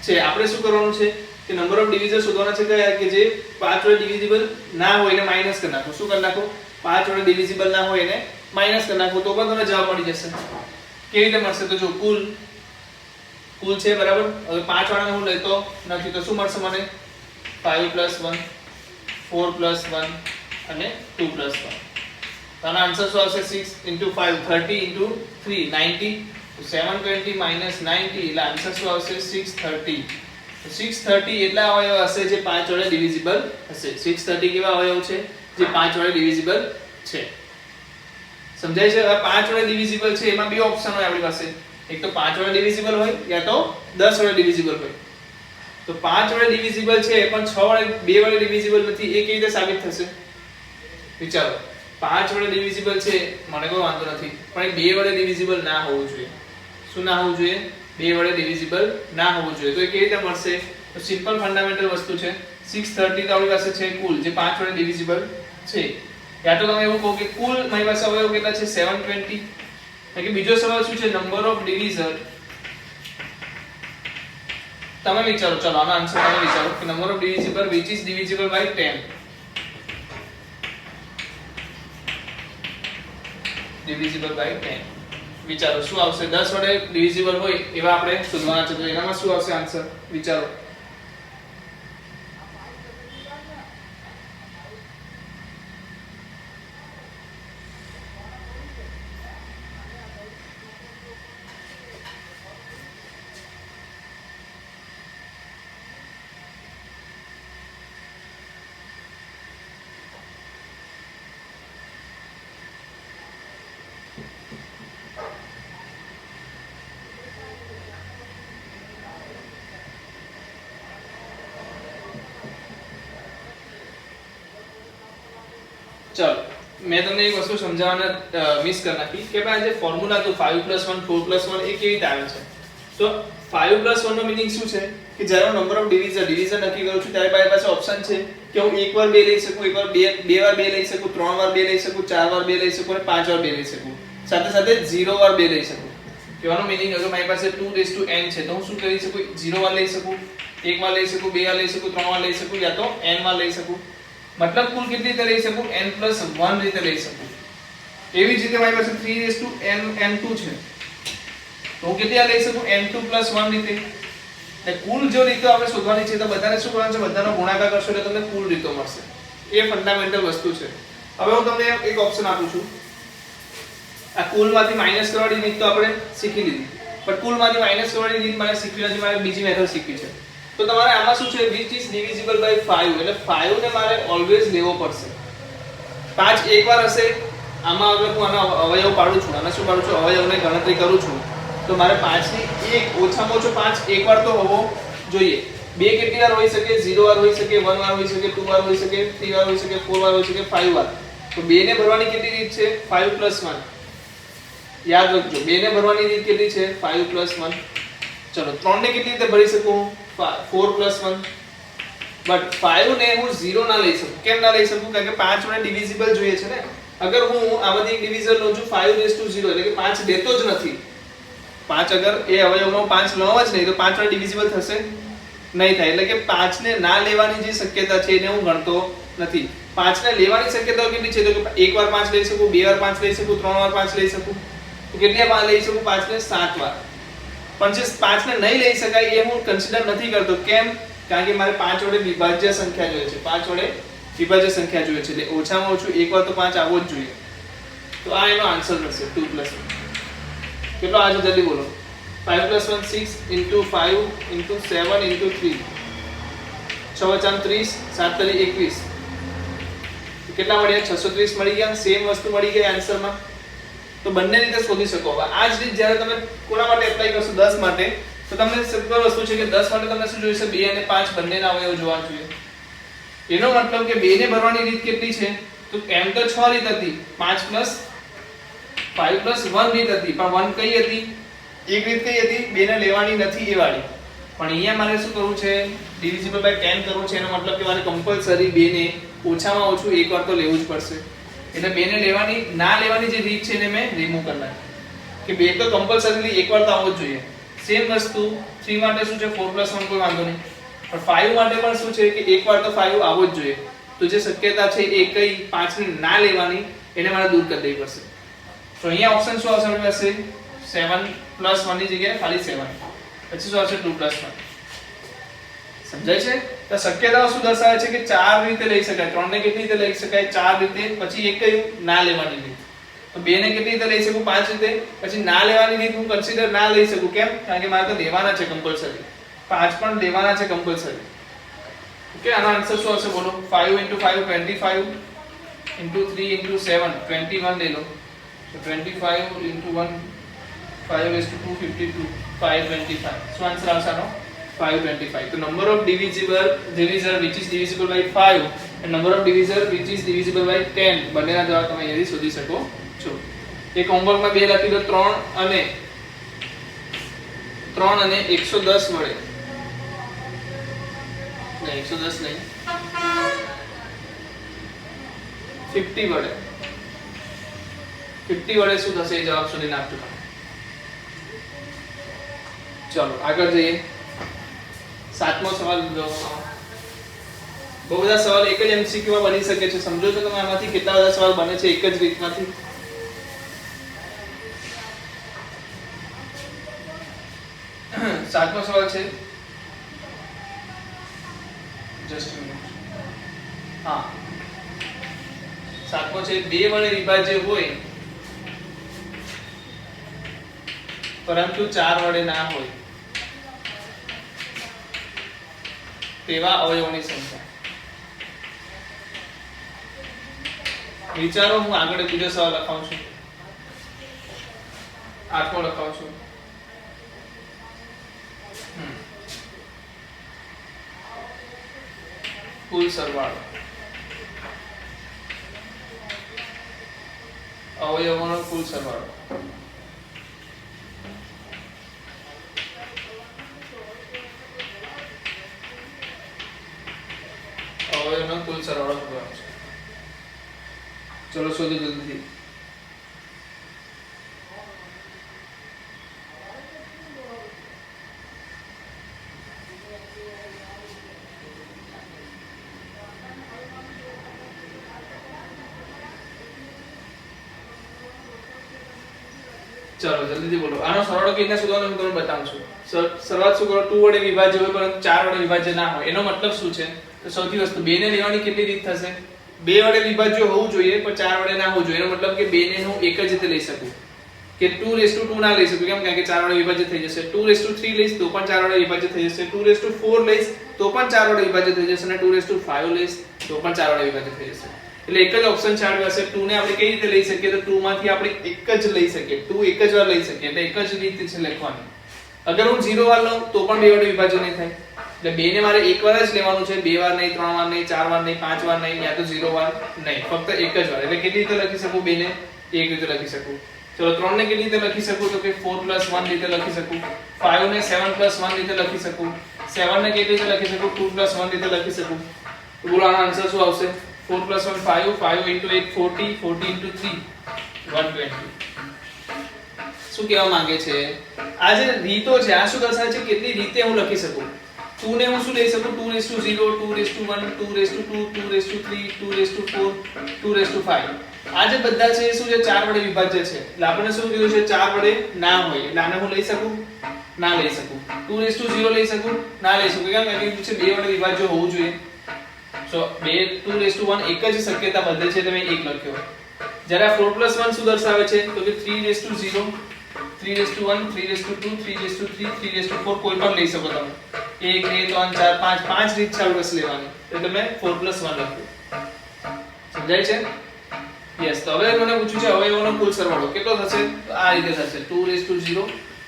છે. આપણે શું કરવાનું છે કે નંબર ઓફ ડિવિઝર શોધવાના છે કે જે 5 વડે ડિવિઝિબલ ના હોય એને માઈનસ કરી નાખો. શું કરી નાખો? 5 વડે ડિવિઝિબલ ના હોય એને માઈનસ કરી નાખો તો પણ તમને જવાબ મળી જશે. કેવી રીતે મળશે? તો જો કુલ છે બરાબર. હવે 5 વાળાને હું લેતો નથી તો શું મળશે મને? 5 + 1 4 + 1 અને 2 + 1. તો આનો આન્સર શું આવશે? 6 * 5 30 * 3 90. તો 720 - 90 એટલે આન્સર શું આવશે? 630. તો 630 એટલા અવયવ હશે જે 5 વડે ડિવિઝિબલ હશે. 630 કેવા અવયવ છે જે 5 વડે ડિવિઝિબલ છે. સમજાય છે? હવે 5 વડે ડિવિઝિબલ છે એમાં બે ઓપ્શન હોય આપણી પાસે. એક તો 5 વડે ડિવિઝિબલ હોય યા તો 10 વડે ડિવિઝિબલ હોય. તો 5 વડે ડિવિઝિબલ છે પણ 6 વડે 2 વડે ડિવિઝિબલ નથી એ કેવી રીતે સાબિત થશે? વિચારો. 5 વડે ડિવિઝિબલ છે મને કોઈ વાંધો નથી પણ એ 2 વડે ડિવિઝિબલ ના હોવું જોઈએ. શું ના હોવું જોઈએ? 2 વડે ડિવિઝિબલ ના હોવું જોઈએ. તો એ કેવી રીતે મળશે? તો સિમ્પલ ફંડામેન્ટલ વસ્તુ છે. 630 તો આપણી પાસે છે કુલ જે 5 વડે ડિવિઝિબલ છે. યા તો તમે એવું કહો કે કુલ મારી પાસે અવયવ કેટલા છે? 720. એટલે કે બીજો સવાલ શું છે? Number of divisor. તમે વિચારો. ચલો આનો આન્સર તમે વિચારો કે number of divisible which is divisible by 10. divisible by 10. વિચારો શું આવશે? 10 વડે ડિવિઝિબલ હોય એવા આપણે શોધવાના છે તો એનામાં શું આવશે આન્સર? વિચારો. ચલો મેં તમને એક વસ્તુ સમજાવવાના મિસ કરી નાખી કે ભાઈ આ જે ફોર્મ્યુલા તો 5 + 1 4 + 1 એ કેવી રીતે આવે છે. તો 5 + 1 નો મીનિંગ શું છે કે જ્યારે હું નંબર ઓફ ડિવિઝન નક્કી કરું છું ત્યારે મારી પાસે ઓપ્શન છે કે હું એક વાર 2 લઈ શકું, એક વાર 2 વાર 2 લઈ શકું, 3 વાર 2 લઈ શકું, 4 વાર 2 લઈ શકું અને 5 વાર 2 લઈ શકું. સાથે સાથે 0 વાર 2 લઈ શકું. કહેવાનો મીનિંગ અગર મારી પાસે 2n છે તો હું શું કરી શકું? 0 વાર લઈ શકું, 1 વાર લઈ શકું, 2 વાર લઈ શકું, 3 વાર લઈ શકું યા તો n વાર લઈ શકું. મતલબ કુલ કેટલી રીતે લઈ શકું? n + 1 રીતે લઈ શકું. એવી જ રીતે મારી પાસે 3n2 છે તો હું કેટલી લઈ શકું? n2 + 1 રીતે. એટલે કુલ જો રીતો આપણે શોધવાની છે તો બધાને શું કરવાનું છે? બધાનો ગુણાકાર કરશો એટલે તમને કુલ રીતો મળશે. એ ફંડામેન્ટલ વસ્તુ છે. હવે હું તમને એક ઓપ્શન આપું છું. આ કુલમાંથી માઈનસ કરવાની રીત તો આપણે શીખી લીધી. પણ કુલમાંથી માઈનસ કરવાની રીત મારે શીખવી નથી, મારે બીજી મેથડ શીખવી છે. તો તમારે આમાં શું છે, which is divisible by 5, એટલે 5 ને મારે ઓલવેઝ લેવો પડશે. 5 એકવાર હશે, આમાં હવે હું આનો અવયવ પાડું છું, આના શું પાડું છું, અવયવને ગણતરી કરું છું, તો મારે 5 ની એક ઓછામાં ઓછો 5 એકવાર તો હોવો જોઈએ. 2 કેટલી વાર હોઈ શકે, 0 વાર હોઈ શકે, 1 વાર હોઈ શકે, 2 વાર હોઈ શકે, 3 વાર હોઈ શકે, 4 વાર હોઈ શકે, 5 વાર. તો 2 ને ભરવાની કેટલી રીત છે, 5 + 1. યાદ રાખજો, 2 ને ભરવાની રીત કેટલી છે, 5 + 1. ચલો 3 ને કેટલી રીતે ભરી શકું, 4 + 1. બટ 5 ને હું 0 ના લઈ શકું. કેમ ના લઈ શકું, કારણ કે 5 મને ડિવિઝિબલ જોઈએ છે ને. અગર હું આમાંથી એક ડિવિઝન લઉં છું 5 0, એટલે કે 5 લેતો જ નથી, 5 અગર એ અવયવમાં 5 લઉં જ નહીં, તો 5 ડિવિઝિબલ થશે નહીં થાય. એટલે કે 5 ને ના લેવાની જે શક્યતા છે એને હું ગણતો નથી. 5 ને લેવાની શક્યતા કેટલી છે, તો કે એક વાર 5 લઈ શકું, 2 વાર 5 લઈ શકું, 3 વાર 5 લઈ શકું. તો કેટલી વાર લઈ શકું, 5 ને 7 વાર. પણ જે 5 ને નહીં લઈ શકાય એ હું કન્સિડર નથી કરતો. કેમ, કારણ કે મારે 5 વડે વિભાજ્ય સંખ્યા જોઈએ છે, 5 વડે વિભાજ્ય સંખ્યા જોઈએ છે, એટલે ઓછામાં ઓછું એકવાર તો 5 આવવો જ જોઈએ. તો આ એનો આન્સર થશે 2 + 1. કેટલો આજે જલ્દી બોલો, 5 + 1 6 * 5 * 7 * 3, 6 × 30, 7 × 21. કેટલા મળ્યા, 630 મળી ગયા. સેમ વસ્તુ મળી ગઈ આન્સરમાં. તો બંને રીતે શોધી શકો. હવે આ જ રીત જ્યારે તમે કોના માટે એપ્લાય કરશો, 10 માટે, તો તમને સિમ્પલ વસ્તુ છે કે 10 માટે તમને શું જોઈશે, 2 અને 5 બંનેના અવયવ જોવા જોઈએ. એનો મતલબ કે 2 ને ભરવાની રીત કેટલી છે, તો એમ તો 6 રીત હતી, 5 + 5 + 1 રીત હતી, પણ 1 કઈ હતી, એક રીત કઈ હતી, 2 ને લેવાની નથી એ વાળી. પણ અહીંયા મારે શું કરવું છે, ડિવિઝિબલ બાય 10 કરવું છે. એનો મતલબ કે મારે કમ્પલસરી 2 ને ઓછામાં ઓછું એકવાર તો લેવું જ પડશે. એટલે 2 ને લેવાની ના લેવાની જે રીત છે એને મેં રિમૂવ કરી નાખી, કે 2 તો કમ્પલસરીલી એકવાર તો આવવો જ જોઈએ. સેમ વસ્તુ 3 માટે શું છે, 4 + 1 કોઈ વાંધો નહીં, પણ 5 માટે પણ શું છે કે એકવાર તો 5 આવવો જ જોઈએ. તો જે શક્યતા છે એ કઈ 5 ને ના લેવાની એને મારે દૂર કરી દેવી પડશે. તો અહીંયા ઓપ્શન શું આવશે આપણી પાસે, 7 + 1 ની જગ્યાએ ખાલી 7. પછી શું આવશે, 2 + 1. સમજાય છે? તો શક્યતાઓ શું દર્શાવે છે કે 4 રીતે લઈ શકાય. 3 ને કેટલી રીતે લઈ શકાય, 4 રીતે. પછી એક કયું, ના લેવાની રીત. તો 2 ને કેટલી રીતે લઈ શકું, 5 રીતે. પછી ના લેવાની રીત હું કન્સિડર ના લઈ શકું. કેમ, કારણ કે મારે તો લેવાના છે કમ્પલસરી. 5 પણ લેવાના છે કમ્પલસરી. ઓકે, આનો આન્સર શું હશે બોલો, 5 × 5 25 × 3 × 7 21 લઈ લો. તો 25 × 1 5 / 2 52 525. શું આન્સર આવશે આનો, 525. તો number of divisor which is divisible by 5 and number of divisor which is divisible by 10 બંનેના જવાબ તમે અહીંથી શોધી શકો છો. એક હોમવર્કમાં 2 લખી દો, 3 અને 110 વડે, નહીં 110 નહીં, 50 વડે શું થશે એ જવાબ શોધી નાખજો. ચલો આગળ જઈએ. 7મો સવાલ. બહુ બધા સવાલ એક જ MCQ માં બની શકે છે. સમજો છો તમે આમાંથી કેટલા બધા સવાલ બને છે એક જ રીતમાંથી? સાતમો સવાલ છે, જસ્ટ મિનિટ. હા, સાતમો છે, 2 વડે વિભાજ્ય હોય પરંતુ 4 વડે ના હોય તેવા અવયવોની સંખ્યા. વિચારો, હું આગળ બીજો સવાલ લખાવું છું, 8મો લખાવું છું. કુલ સરવાળો અવયવોનો કુલ સરવાળો. અવયવોનો કુલ સરવાળો શોધવાનો છે. ચલો શોધો જલ્દીથી. ચલો જલ્દીથી બોલો. આનો સરવાળો કેવી રીતે શોધવાનો હું તમને બતાવું છું. શરૂઆત શું કરો, 2 વડે વિભાજ્ય હોય પરંતુ 4 વડે વિભાજ્ય ના હોય. એનો મતલબ શું છે? તો સૌથી વસ્તુ 2 ને લેવાની કેટલી રીત થશે? 2 વડે વિભાજ્ય હોવું જોઈએ પણ 4 વડે ના હોવું જોઈએ. એનો મતલબ કે 2 ને હું એક જ રીતે લઈ શકું. કે 2 ના લઈ શકું, કેમ કે 4 વડે વિભાજિત થઈ જશે. 2 લઈશ તો પણ 4 વડે વિભાજિત થઈ જશે. 2 લઈશ તો પણ 4 વડે વિભાજિત થઈ જશે અને 2 લઈશ તો પણ 4 વડે વિભાજિત થઈ જશે. એટલે એક જ ઓપ્શન છે આપણી પાસે. 2 ને આપણે કઈ રીતે લઈ શકીએ? તો 2 માંથી આપણે એક જ લઈ શકીએ. 2 એક જ વાર લઈ શકીએ. એટલે એક જ રીત છે લખવાની. અગર હું 0 વાર લઉં તો પણ 2 વડે વિભાજન નહીં થાય. એટલે 2 ને મારે એક વાર જ લેવાનું છે, 2 વાર નહીં, 3 વાર નહીં, 4 વાર નહીં, 5 વાર નહીં, યા તો 0 વાર નહીં, ફક્ત એક જ વાર. એટલે કેટલી રીતે લખી શકું? 2 ને એક રીતે લખી શકું. ચલો 3 ને કેટલી રીતે લખી શકું? તો કે 4 + 1 રીતે લખી શકું. 5 ને 7 + 1 રીતે લખી શકું. 7 ને કેટલી રીતે લખી શકું? 2 + 1 રીતે લખી શકું. તો બોલો આનો આન્સર શું આવશે? 4 + 1 5, 5 × 8 40, 40 × 3 120. શું કહેવા માંગે છે? આ જે રીતો છે આ શું દર્શાવે છે? કેટલી રીતે હું લખી શકું. 2 ને હું શું લઈ શકું? 2 0, 2 1, 2 2, 2 3, 2 4, 2 5. આ જે બધા છે એ શું છે? 4 વડે વિભાજ્ય છે. એટલે આપણે શું કીધું છે? 4 વડે ના હોય. એટલે આને હું લઈ શકું? ના લઈ શકું. 2 0 લઈ શકું? ના લઈ શકું. કેમ કે કીધું છે 2 વડે વિભાજ્ય હોવું જોઈએ. સો 2 1 એક જ શક્યતા બધે છે, તમે 1 લખ્યો. જ્યારે આ 4 + 1 શું દર્શાવે છે? તો કે 3 0, 3 1, 3 2, 3 3, 3 4 કોઈ પણ લઈ શકો તમે. 1 2 3 4 5 5 રીત છે બસ લેવાની. એટલે તમે 4 + 1 લખ્યું. સમજાય છે? યસ. તો હવે મને પૂછ્યું છે અવયવોનો કુલ સરવાળો કેટલો થશે? તો આ રીતે થશે 2 0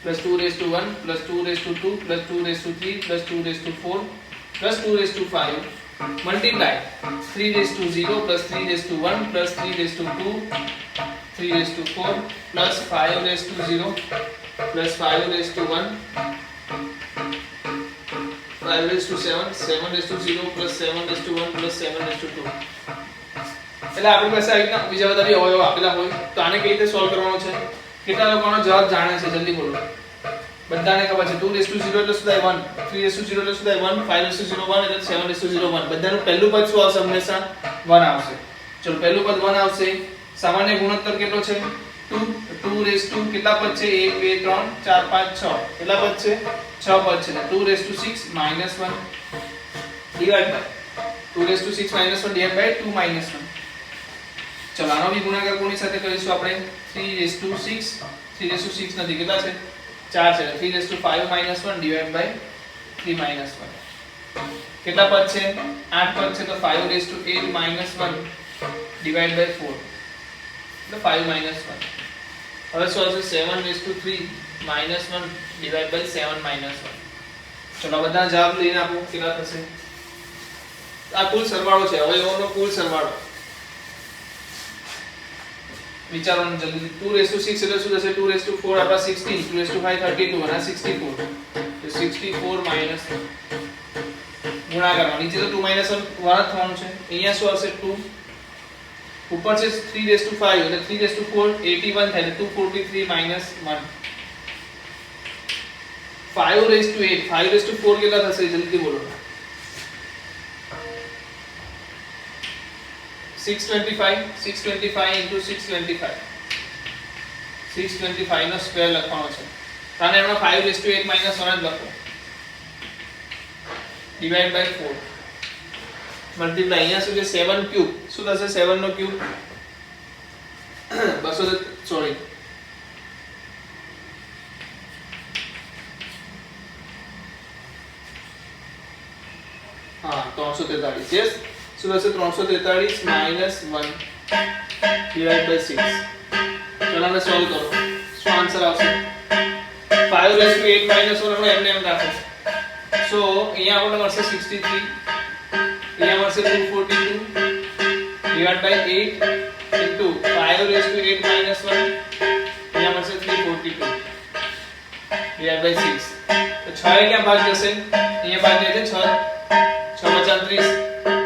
+ 2 1 + 2 2 + 2 3 + 2 4 + 2 5 multiply 3 0 + 3 1 + 3 2 3 4 + 5 0 + 5 1 5 7 7 0 + 7 1 + 7 2. એટલે આપણી પાસે આ રીતના બીજા બધા બી અવયવ આપેલા હોય તો આને કઈ રીતે સોલ્વ કરવાનો છે? કેટલા લોકોનો જવાબ જાણે છે? જલ્દી બોલો. બધાને ખબર છે 2 0 એટલે શું થાય 1, 3 0 એટલે શું થાય 1, 5 0 1 એટલે 7 0 1. બધાનું પહેલું પદ શું આવશે? હંમેશા 1 આવશે. ચલો પહેલું પદ 1 આવશે. સામાન્ય ગુણોત્તર કેટલો છે? 2 કેટલા પદ છે? 1 2 3 4 5 6. કેટલા પદ છે? 6 પદ છે. 2 6 -1 ડિવાઇડ બાય 2 6 -1 ડિવાઇડ બાય 2 -1. ચલો આનો બી ગુણાકાર કોની સાથે કરીશું આપણે? 3 6 નથી, કેટલા છે? 4 છે. 3 5 -1 ડિવાઇડ બાય 3 -1. કેટલા પદ છે? 8 પદ છે. તો 5 8 -1 ડિવાઇડ બાય 4 એટલે 5 -1. હવે શું આવશે? 7 3 -1 ડિવાઇડ બાય 7 -1. ચલો બધા જવાબ લઈને આપો કેટલા થશે? આ કુલ સરવાળો છે, અવયવોનો કુલ સરવાળો. વિચારવાનું જલ્દી. 2 6 એટલે શું થશે? 2 4 આપડા 16, 2 5 32 અને 64. તો 64 - ગુણાકારમાં નીચે તો 2 - 1 વાળા થવાનું છે. અહીંયા શું આવશે? 2 ઉપર છે 3 5 એટલે 3 4 81 થાય એટલે 243 - 1. 5 8 5 4 કેટલા થશે? જલ્દી બોલો. 625 × 625 625 નો સ્ક્વેર લખવાનો છે. અને એમાં 5 8 - 1 જ લખો ડિવાઇડ બાય 4 મલ્ટીપ્લાય. અહીંયા શું છે? 7 ક્યુબ. શું થશે? 7 નો ક્યુબ 200 સોરી હા 343. યસ. શું થશે? 343 - 1 ડિવાઇડ બાય 6. ચલો આને સોલ્વ કરો. શું આન્સર આવશે? 5 8 - 1 આપણે એમને એમ રાખો. સો અહીંયા આપણને મળશે 63, અહીંયા મળશે 242 ડિવાઇડ બાય 8 ઇન્ટુ 5 8 - 1 અહીંયા મળશે 342 ડિવાઇડ બાય 6. તો 6 એ ક્યાં ભાગ જશે? અહીંયા ભાગ જશે 6 35.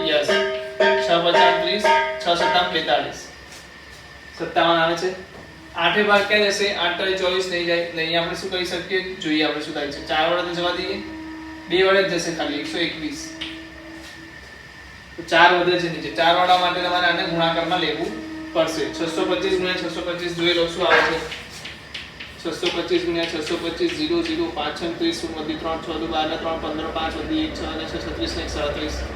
યસ 6 35 6 57 57 આવે છે. 8 ભાગ ક્યાં જશે? 8 × 24 નહીં જાય. એટલે અહીંયા આપણે શું કરી શકીએ? જોઈએ આપણે શું થાય છે. 4 વડે તો જવા દઈએ, 2 વડે જ જશે ખાલી 121. તો 4 વધે છે નીચે. 4 વાળા માટે તમારે આને ગુણાકારમાં લેવું પડશે. 625 × 625 જોઈ લો શું આવે છે? 625 × 625 0 0 5 6 30 3 6 12 3 15 5 1 6 અને 6 36 ને 37.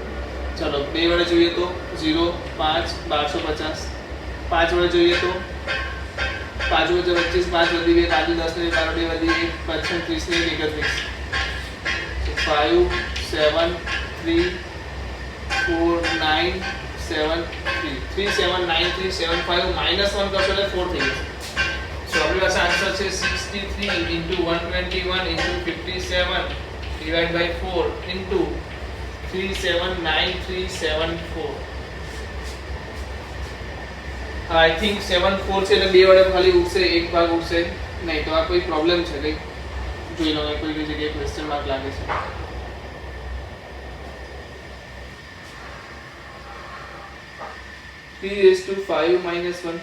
ચલો 2 વડે જોઈએ તો 0 5 1250. 5 વડે જોઈએ તો 5 5 વચ્ચે 25, 5 વધી 2, આજુ 10 ને 12 વધી 1, 5 30 ને 31. 5 7 3 4 9 7 3 3 7 9 3 7 5 -1 કરશો એટલે 4 થઈ જશે. So આપણી પાસે આન્સર છે 63 into 121 into 57 divided by 4 into 379374. I think 74 છે એટલે બે વડે ખાલી ઉડશે, એક ભાગ ઉડશે નહીં. તો આ કોઈ પ્રોબ્લેમ છે કઈ જોઈ લો, કોઈ જગ્યાએ ક્વેશ્ચન માર્ક લાગે છે. 3 raised to 5 minus 1,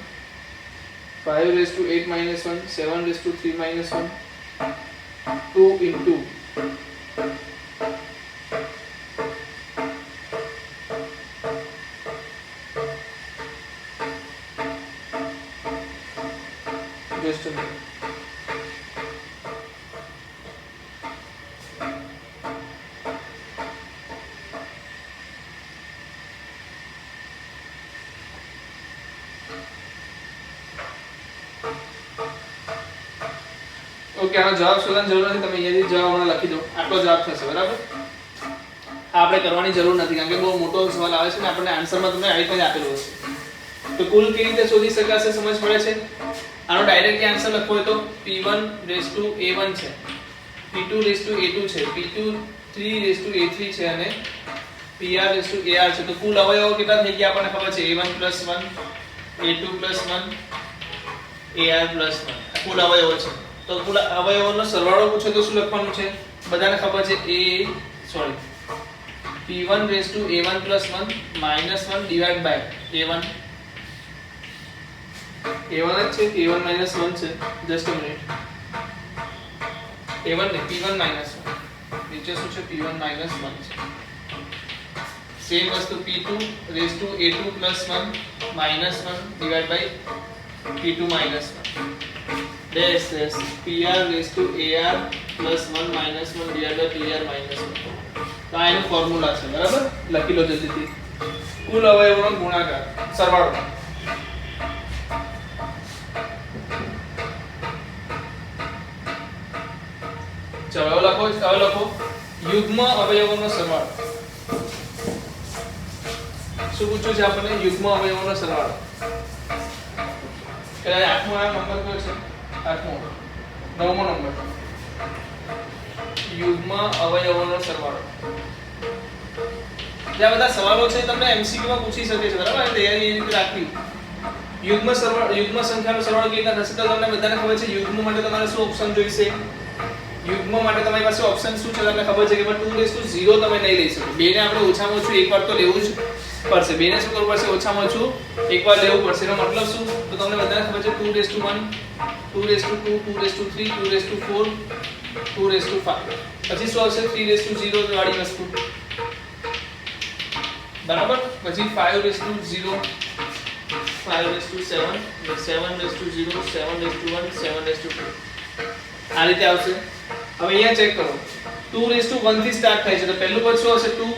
5 raised to 8 minus 1, 7 raised to 3 minus 1, 2 into just a minute. Okay, આનો જવાબ શોધવાની જરૂર નથી, તમે અહીંયાથી જવાબ હમણાં લખી દો, આટલો જવાબ થશે. બરાબર, આ આપણે કરવાની જરૂર નથી કારણ કે બહુ મોટો સવાલ આવે છે ને આપણને આન્સરમાં તમને આ રીતે આપેલું હશે. તો કુલ કેવી રીતે શોધી શકાશે સમજ પડે છે. આનો ડાયરેક્ટ આન્સર લખવો હોય તો p1 raised to a1 છે, p2 raised to a2 છે, p2 3 raised to a3 છે અને pr raised to ar છે. તો કુલ અવયવો કેટલા થઈ ગયા આપણને ખબર છે, a1 + 1 a2 + 1 ar + 1 કુલ અવયવો છે. તો કુલ અવયવોનો સરવાળો પૂછે તો શું લખવાનું છે, બધાને ખબર છે p1 raised to a1 + 1 -1 divided by a1 a1 જ છે કે a1 - 1 છે, જસ્ટ અ મિનિટ, a1 ને p1 - 1 નીચે શું છે p1 - 1 છે. સેમ વસ્તુ p2 raised to a2 + 1 -1 divided by p2 - 1 dash dash pr raised to ar + 1 -1 divided by pr - 1. તો આ એનું ફોર્મ્યુલા છે. બરાબર, લખી લો જલ્દીથી. કુલ અવયવોનો ગુણાકાર સરવાળો. ચલો હવે લખો યુગ્મ અવયવોનો સરવાળો. શું પૂછ્યું છે આપણને, યુગ્મ અવયવોનો સરવાળો. એટલે આઠમો નંબર કયો છે, આઠમો, નવમો નંબર, યુગ્મ અવયવોનો સરવાળો. જે બધા સવાલો છે તમને એમસીક્યુ માં પૂછી શકે છે. બરાબર, તૈયારી એ રીતે રાખવી. યુગ્મ સંખ્યાનો સરવાળો કેવી રીતે થશે તો તમને બધાને ખબર છે. યુગ્મ માટે તમારે શું ઓપ્શન જોઈશે, યુગ્મ માટે તમારી પાસે ઓપ્શન શું છે તમને ખબર છે કે 2 0 તમે નહીં લઈ શકો. બે ને આપણે ઓછામાં ઓછું એકવાર તો લેવું જ પડશે. બે ને શું કરવું પડશે, ઓછામાં ઓછું એકવાર લેવું પડશે. એનો મતલબ શું, તો તમને બધાને ખબર છે 2 1 2 2 2 3 2 4 2 5. પછી શું આવશે 3 0 વાળી વસ્તુ. બરાબર, પછી 5 0 5 7 7 0 7 1 7 2. આ રીતે આવશે. હવે અહીંયા ચેક કરો, 2 1 થી સ્ટાર્ટ થાય છે તો પહેલું પદ શું હશે 2,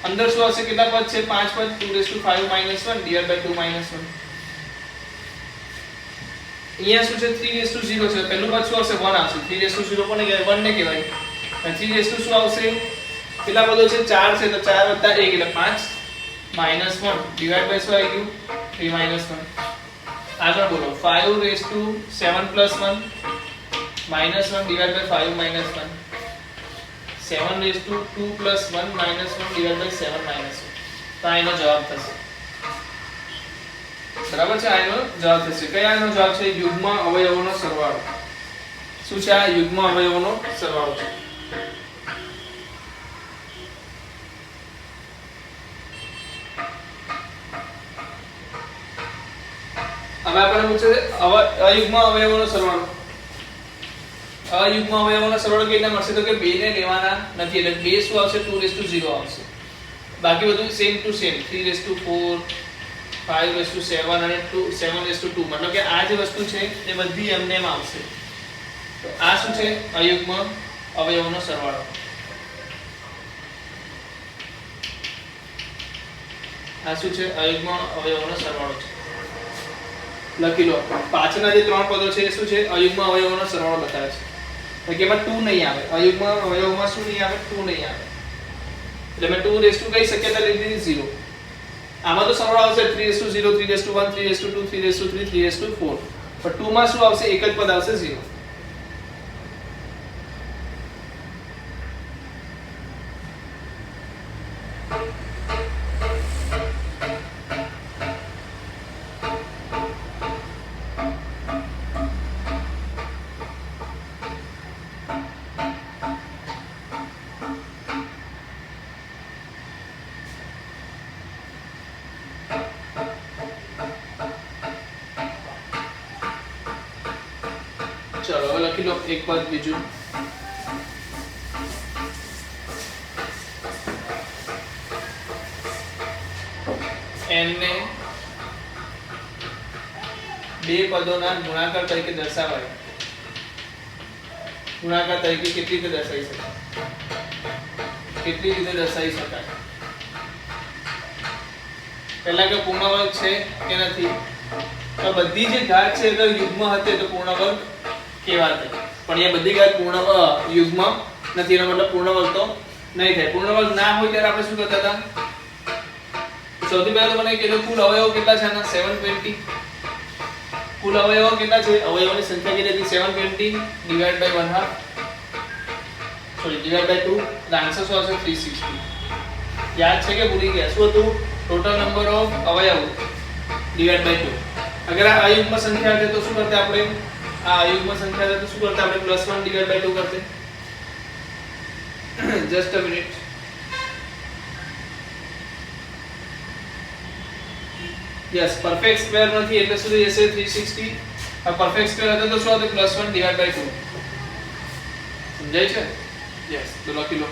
અંદર શું હશે, કેટલા પદ છે 5 પદ, 2 5 - 1 divided by 2 - 1. અહીંયા શું છે 3 0 છે, પહેલું પદ શું હશે 1 આવશે. 3 0 કોને કહેવાય, 1 ને કહેવાય. અને 3 શું આવશે, કેટલા પદો છે 4 છે તો 4 + 1 એટલે 5 -1 divided by શું આવી ગયું 3 - 1. આગળ બોલો 5 7 + 1 -1 divided by 5 - 1. 7 2 + 1 -1 divided by 7 - 1. તો આનો જવાબ થશે. બરાબર છે, આનો જવાબ થશે. કયા આનો જવાબ છે, યુગ્મ અવયવોનો સરવાળો. શું છે આ યુગ્મ અવયવોનો સરવાળો છે. હવે આપણને પૂછે છે અયુગ્મ અવયવોનો સરવાળો. અયુગ્મ અવયવોનો સરવાળો કેવી રીતે મળશે, તો કે બે ને લેવાના નથી એટલે બે શું આવશે 2 0 આવશે. બાકી બધું સેમ ટુ સેમ 3 4 5 7 અને 7 2. મતલબ કે આ જે વસ્તુ છે એ બધી એમને એમ આવશે. તો આ શું છે, અયુગ્મ અવયવોનો સરવાળો. આ શું છે, અયુગ્મ અવયવોનો સરવાળો છે. લખી લો. પાછળના જે ત્રણ પદો છે એ શું છે? અયુગ્મ અવયવોનો સરવાળો બતાવે છે. તો કે એમાં 2 નહીં આવે. અયુગ્મ અવયવોમાં શું નહીં આવે? 2 નહીં આવે. એટલે મેં 2 રેસ ટુ કઈ શક્યતા લીધી 0. આમાં તો સરવાળો આવશે 3:0 3:1 3:2 3:3 3:4. પણ 2 માં શું આવશે? એક જ પદ આવશે 0. ચલો હવે લખી લો એક પદ બીજું. n ને બે પદોના ગુણાકાર તરીકે દર્શાવાય. ગુણાકાર તરીકે કેટલી રીતે દર્શાવી શકાય? કેટલી રીતે દર્શાવી શકાય? પહેલા કે પૂર્ણ વર્ગ છે કે નથી? તો બધી જે ઘાત છે અગર યુગ્મ હતી તો પૂર્ણ વર્ગ કહેવાતે. પણ એ બધી ઘાત પૂર્ણ યુગ્મ નથી, એનો મતલબ પૂર્ણ વર્ગ તો નહીં થાય. પૂર્ણ વર્ગ ના હોય ત્યારે આપણે શું કરતા હતા? સૌથી પહેલા તો મને કીધું કુલ અવયવો કેટલા છે આના? 720. કુલ અવયવો કેટલા છે? અવયવોની સંખ્યા કેટલી હતી? 720 divide by 1/2 sorry divide by 2. એટલે આન્સર શું આવશે? 360. યાદ છે કે ભૂલી ગયા? શું હતું? ટોટલ નંબર ઓફ અવયવો ડિવાઇડ બાય 2. અગર આ અયુગ્મ સંખ્યા છે તો શું કરતે આપણે? આ અયુગ્મ સંખ્યા છે તો શું કરતે આપણે? +1 ડિવાઇડ બાય 2 કરતે. Just a minute. Yes, perfect square નથી એટલે શું થઈ જશે? 360. આ પરફેક્ટ સ્ક્વેર હતો તો શું હતું? +1 ડિવાઇડ બાય 2. સમજાય છે? યસ, તો લખી લો.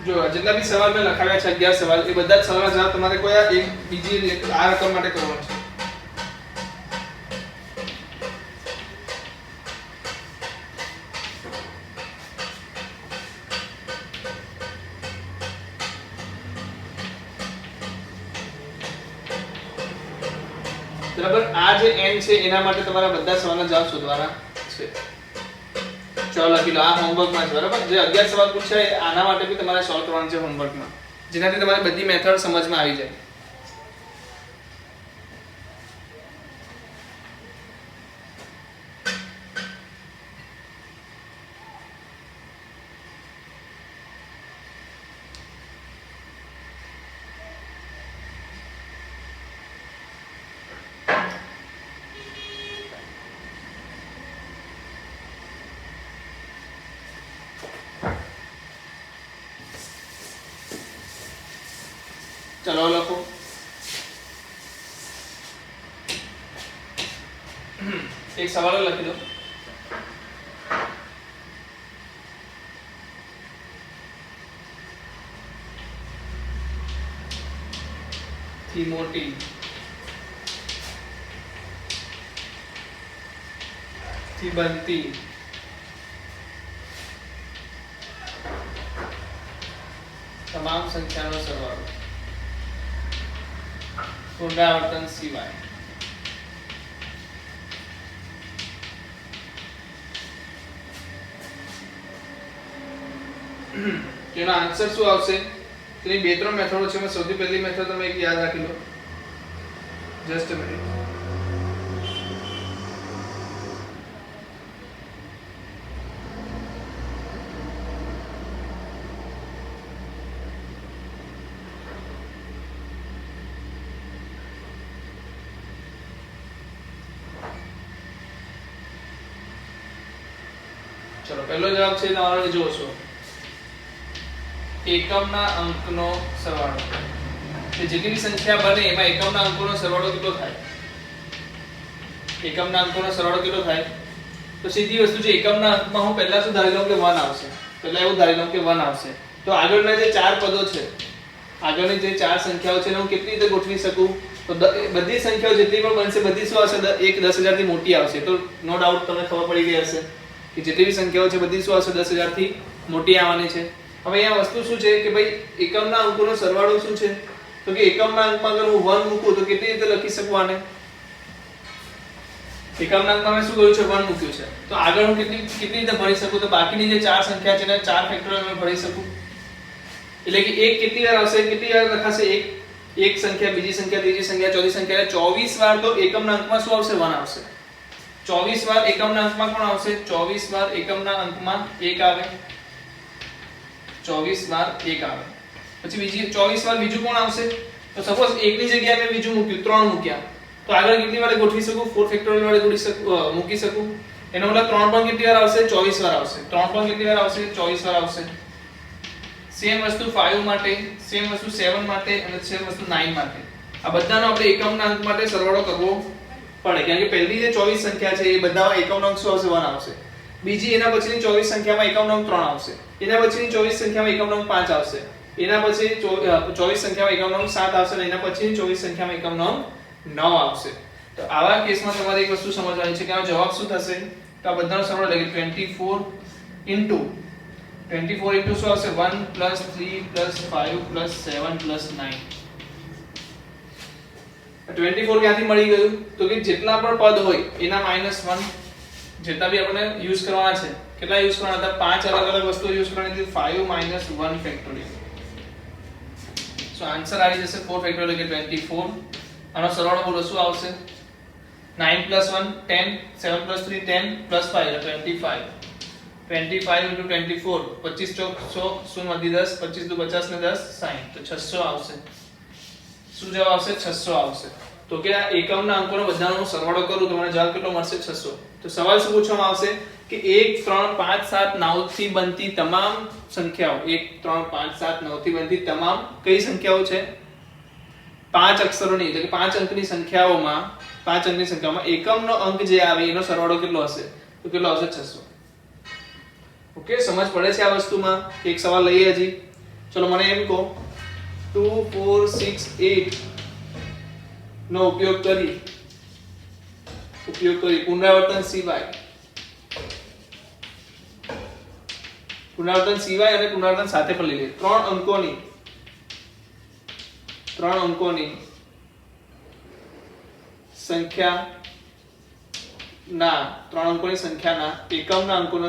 જો જેટલા બી સવાલ મેં લખાવ્યા છે 11 સવાલ, એ બધા જ સવાલના જવાબ તમારે કોઈ આ એક બીજી આ રકમ માટે કરવાનો છે. બરાબર? આ જે n છે એના માટે તમારા બધા સવાલના જવાબ શોધવાના છે. ચલો લખી લો. આ હોમવર્કમાં છે. બરાબર? જે 11 સવાલ પૂછાય આના માટે બી તમારે સોલ્વ કરવાનું છે હોમવર્કમાં, જેનાથી તમારી બધી મેથડ સમજમાં આવી જાય. ચલો લખો. એક સવાલ લખી દો. થી મોટી થી બનતી તમામ સંખ્યાનો સરવાળો પુનરાવર્તન સિવાય. તેનો આન્સર શું આવશે? તેની બે ત્રણ મેથડો છે. સૌથી પહેલી મેથડ તમે એક યાદ રાખી લો. Just a minute. ચલો પહેલો જવાબ છે તમારો જોશો. એકમના અંકનો સરવાળો. કે જેટલી સંખ્યા બને એમાં એકમના અંકોનો સરવાળો કેટલો થાય? એકમના અંકોનો સરવાળો કેટલો થાય? તો સીધી વસ્તુ છે. એકમના અંકમાં હું પહેલા શું ધારી લઉં કે 1 આવશે. પહેલા એવું ધારી લઉં કે 1 આવશે. તો આગળના જે ચાર પદો છે આગળની જે ચાર સંખ્યાઓ છે એને હું કેટલી રીતે ગોઠવી શકું? તો બધી સંખ્યાઓ જેટલી પણ બનશે બધી શું આવશે? 10,000 થી મોટી આવશે. તો નો ડાઉટ તમને ખબર પડી ગઈ હશે કે જેટલી બી સંખ્યાઓ છે બધી શું આવશે? 10,000 થી મોટી આવવાની છે. હવે અહીંયા વસ્તુ શું છે કે ભાઈ એકમના અંકોનો સરવાળો શું છે? તો કે એકમના અંકમાં અગર હું 1 મૂકું તો કેટલી રીતે લખી શકું આને? એકમના અંકમાં મેં શું કર્યું છે? 1 મૂક્યું છે. તો આગળ હું કેટલી રીતે ભરી શકું? તો બાકીની જે ચાર સંખ્યા છે એને 4 ફેક્ટોરિયલ માં ભરી શકું. એટલે કે 1 કેટલી વાર આવશે? કેટલી વાર લખાશે? એક સંખ્યા, બીજી સંખ્યા, ત્રીજી સંખ્યા, ચોથી સંખ્યા, 24 વાર તો એકમના અંકમાં શું આવશે? 1 આવશે. 24 વાર એકમના અંકમાં કોણ આવશે? 24 વાર એકમના અંકમાં 1 આવે. 24 વાર 1 આવે. પછી બીજી 24 વાર બીજું કોણ આવશે? તો સપોઝ 1 ની જગ્યાએ મેં બીજું મૂક્યું, 3 મૂક્યા. તો આગળ કેટલી વાર ગોઠવી શકું? 4 ફેક્ટોરિયલ વડે મૂકી શકું. એનો મતલબ 3 પણ કેટલી વાર આવશે? 24 વાર આવશે. 3 પણ કેટલી વાર આવશે? 24 વાર આવશે. સેમ વસ્તુ 5 માટે, સેમ વસ્તુ 7 માટે અને સેમ વસ્તુ 9 માટે. આ બધાનો આપણે એકમના અંક માટે સરવાળો કરવો પડે. કારણ કે પહેલી જે 24 સંખ્યા છે એ બધામાં એકમનો અંક શું આવશે? 1 આવશે. બીજી એના પછીની 24 સંખ્યામાં એકમનો અંક 3 આવશે. એના પછીની 24 સંખ્યામાં એકમનો અંક 5 આવશે. એના પછી 24 સંખ્યામાં એકમનો અંક 7 આવશે અને એના પછીની 24 સંખ્યામાં એકમનો અંક 9 આવશે. તો આવા કેસમાં તમારે એક વસ્તુ સમજવાની છે કે આનો જવાબ શું થશે? તો આ બધાનો સરવાળો એટલે કે 24 ઇન્ટુ શું આવશે? 1 + 3 + 5 + 7 + 9. 24 ક્યાંથી મળી ગયું? તો કે જેટલા પણ પદ હોય એના -1 જેટલા બી આપણે યુઝ કરવાના છે. કેટલા યુઝ કરવાના હતા? 5 અલગ અલગ વસ્તુઓ યુઝ કરવાની હતી. 5 - 1 ફેક્ટોરિયલ. સો આન્સર આવી જશે 4 ફેક્ટોરિયલ એટલે 24. આનો સરવાળો બોલો શું આવશે? 9 + 1 10, 7 + 3 10 + 5 એટલે 25. 25 * 24 25 ચોક 100 0 + 10 25 * 50 ને 10 60 તો 600 આવશે. શું જવાબ આવશે? 600 આવશે. તો કે આ એકમના અંકોનો બધાનો સરવાળો કરું તો મને જવાબ કેટલો મળશે? 600. તો સવાલ શું પૂછવામાં આવશે કે 1 3 5 7 9 થી બનતી તમામ સંખ્યાઓ 1 3 5 7 9 થી બનતી તમામ કઈ સંખ્યાઓ છે? 5 અક્ષરોની એટલે કે 5 અંકની સંખ્યાઓમાં એકમનો અંક જે આવે એનો સરવાળો કેટલો હશે? તો કેટલો આવશે? 600. ઓકે, સમજ પડે છે આ વસ્તુમાં? એક સવાલ લઈએ હજી. ચલો મને એમ કહો 2 4 6 8 નો ઉપયોગ કરી પુનરાવર્તન સિવાય અને પુનરાવર્તન સાથે પણ લઈએ 3 અંકોની સંખ્યાના એકમના અંકોનો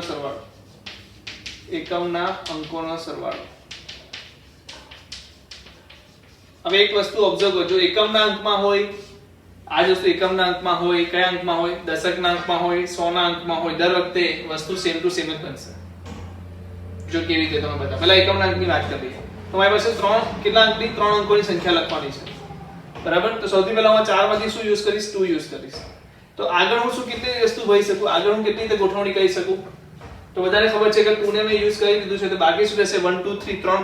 સરવાળો. હવે એક વસ્તુ ઓબ્ઝર્વ કરજો. એકમના અંકમાં હોય આ જ વસ્તુ એકમના અંકમાં હોય, કયા અંકમાં હોય? દશકના અંકમાં હોય, 100 ના અંકમાં હોય. દર વખતે વસ્તુ સેમ ટુ સેમ જ બનશે. જો કેવી રીતે તમે બતા પહેલા એકમના અંકની વાત કરીએ તો મારી પાસે 3 અંકોની સંખ્યા લખવાની છે. બરાબર? તો સૌથી પહેલા હું 4 માંથી શું યુઝ કરીશ? 2 યુઝ કરીશ. તો આગળ હું શું કેટલી વસ્તુ ભરી શકું? આગળ હું કેટલી રીતે ગોઠવણી કરી શકું? તો બધાને ખબર છે કે 2 ને મેં યુઝ કરી દીધું છે તો બાકી શું રહેશે? 1 2 3 3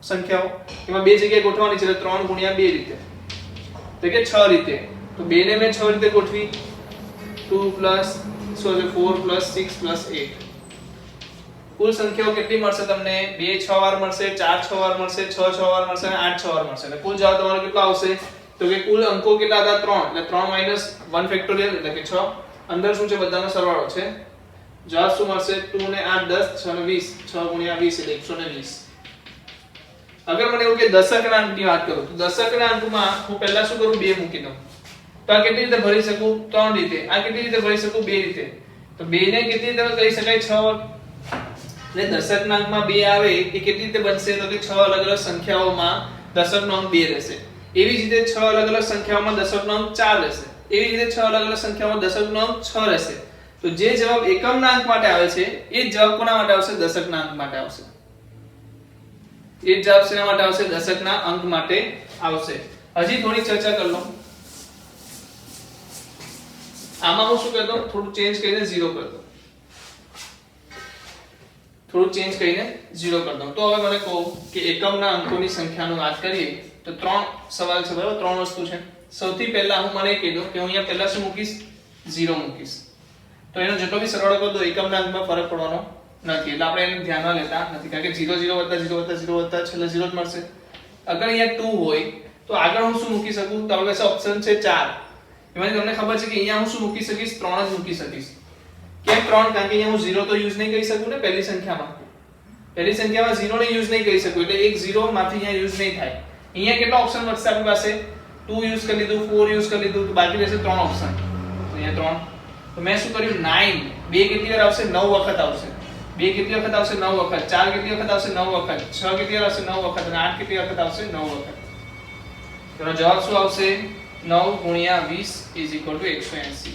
સંખ્યાઓ. એમાં બે જગ્યાએ ગોઠવવાની છે એટલે 3 × 2 રીતે એટલે કે 6 રીતે. તો 2 ને મેં 6 રીતે ગોઠવી. 2 + 4 + 6 + 8 કુલ સંખ્યાઓ કેટલી મળશે તમને? 2 6 વાર મળશે, 4 6 વાર મળશે, 6 6 વાર મળશે અને 8 6 વાર મળશે. એટલે કુલ જવાબ તમારો કેટલો આવશે? તો કે કુલ અંકો કેટલા હતા? 3. એટલે 3 - 1 ફેક્ટોરિયલ એટલે કે 6. અંદર શું છે? બધાનો સરવાળો છે. જવાબ શું મળશે? 2 ને 8 10 6 ને 20 6 × 20 એટલે 120. અગર મને એવું કે દશકના અંકની વાત કરું તો દશકના અંકમાં હું પહેલા શું કરું? 2 મૂકી દઉં. તો આ કેટલી રીતે ભરી શકું? 3 રીતે. આ કેટલી રીતે ભરી શકું? 2 રીતે. તો 2 ને કેટલી રીતે કરી શકાય? 6 એટલે દશકના અંકમાં 2 આવે એ કેટલી રીતે બનશે? તો કે 6 અલગ અલગ સંખ્યાઓમાં દશકનો અંક 2 રહેશે. એવી જ રીતે 6 અલગ અલગ સંખ્યાઓમાં દશકનો અંક 4 રહેશે. એવી જ રીતે 6 અલગ અલગ સંખ્યાઓમાં દશકનો અંક 6 રહેશે. તો જે જવાબ એકમના અંક માટે આવે છે એ જ જવાબ કોના માટે આવશે? દશકના અંક માટે આવશે. એ જ જવાબ શેના માટે આવશે? દશકના અંક માટે આવશે. હજી થોડી ચર્ચા કરી લો. આમાં હું શું કરતો? થોડું ચેન્જ કરીને 0 કરી દઉં. તો હવે મને કહો કે એકમના અંકોની સંખ્યાની વાત કરીએ તો 3 સવાલ છે. બરાબર? 3 વસ્તુ છે. સૌથી પહેલા હું મને કહી દઉં કે હું અહીંયા પહેલા શું મૂકીશ? 0 મૂકીશ. તો એનો જેટલો બી સરવાળો કરો તો એકમના અંકમાં ફરક પડવાનો નથી. એટલે આપણે એને ધ્યાનમાં લેતા નથી કારણ કે 0 0 + 0 + 0 + છેલ્લે 0 જ મળશે. અગર અહીંયા 2 હોય તો આગળ હું શું મૂકી શકું? તો આપણી પાસે ઓપ્શન છે 4. એમાંથી તમને ખબર છે કે અહીંયા હું શું મૂકી શકીશ? 3 જ મૂકી શકીશ. કેમ 3? કારણ કે અહીંયા હું 0 તો યુઝ નહીં કરી શકું ને પહેલી સંખ્યામાં. પહેલી સંખ્યામાં 0 ને યુઝ નહીં કરી શકું એટલે એક 0 માંથી અહીંયા યુઝ નહીં થાય. અહીંયા કેટલા ઓપ્શન વધશે આપણી પાસે? 2 યુઝ કરી લીધું, 4 યુઝ કરી લીધું, તો બાકી રહેશે 3 ઓપ્શન. તો અહીંયા 3. તો મેં શું કર્યું? 9. 2 કેટલી વાર આવશે? 9 વખત આવશે. 2 કેટલી વખત આવશે? 9 વખત. 4 કેટલી વખત આવશે? 9 વખત. 6 કેટલી વાર આવશે? 9 વખત. અને 8 કેટલી વખત આવશે? 9 વખત. તેનો જવાબ શું આવશે? 9 ગુણ્યા 20 ઇઝ ઇક્વલ ટુ 180.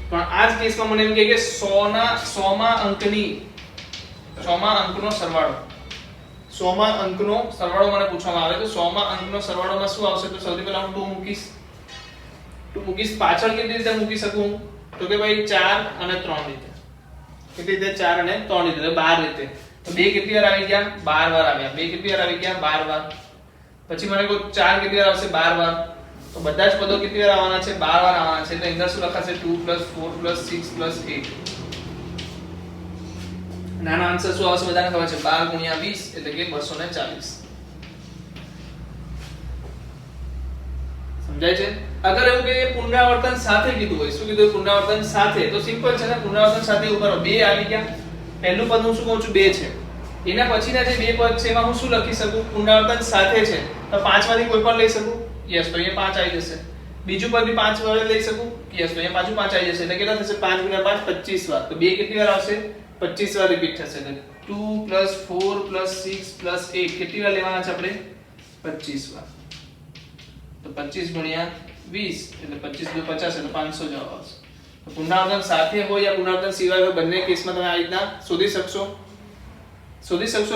પણ આ જ કેસમાં મને એમ કહે કે 100 માં અંકનો સરવાળો 100 માં અંકનો સરવાળો મને પૂછવામાં આવે તો 100 માં અંકનો સરવાળોમાં શું આવશે? તો સૌથી પહેલા હું 2 મૂકીશ. પાછળ કેટલી રીતે મૂકી શકું? તો કે ભાઈ 4 અને 3 રીતે. કેટલી રીતે? 4 અને 3 રીતે, 12 રીતે. તો 2 કેટલી વાર આવી ગયા? 12 વાર આવ્યા. 2 કેટલી વાર આવી ગયા? 12 વાર. પછી મને કહો 4 કેટલી વાર આવશે? 12 વાર. તો બધા જ પદો કેટલી વાર આવવાના છે? 12 વાર આવવાના છે. એટલે અંદર શું લખાશે? 2 4 6 8. નાનો આન્સર શું આવશે? બધાને ખબર છે 12 ગુણ્યા 20 એટલે કે 240. સમજાય છે? અગર એવું કે પુનરાવર્તન સાથે કીધું હોય, શું કીધું? પુનરાવર્તન સાથે, તો સિમ્પલ છે ને. પુનરાવર્તન સાથે ઉપર 2 આવી ગયા. પહેલું પદ હું શું કહું છું? 2 છે. એના પછીના જે 2 પદ છે એમાં હું શું લખી શકું? પુનરાવર્તન સાથે છે તો 5 માંથી કોઈ પણ લઈ શકું? યસ. તો અહીંયા 5 આવી જશે. બીજું પદ બી 5 વાર લઈ શકું? યસ. તો અહીંયા પાછું 5 આવી જશે. એટલે કેટલા થશે? 5 ગુણ્યા 5 25 વાર. તો 2 કેટલી વાર આવશે? 25 વાર રિપીટ થશે. એટલે 2 4 6 8 કેટલી વાર લેવાના છે આપણે? 25 વાર. તો 25 ગુણ્યા 20 એટલે 25 × 50 એટલે 500 જવાબ આવશે. તો પુનરાવર્તન સાથે હોય યા પુનરાવર્તન સિવાય હોય બંને કેસમાં તમે આ રીતના શોધી શકશો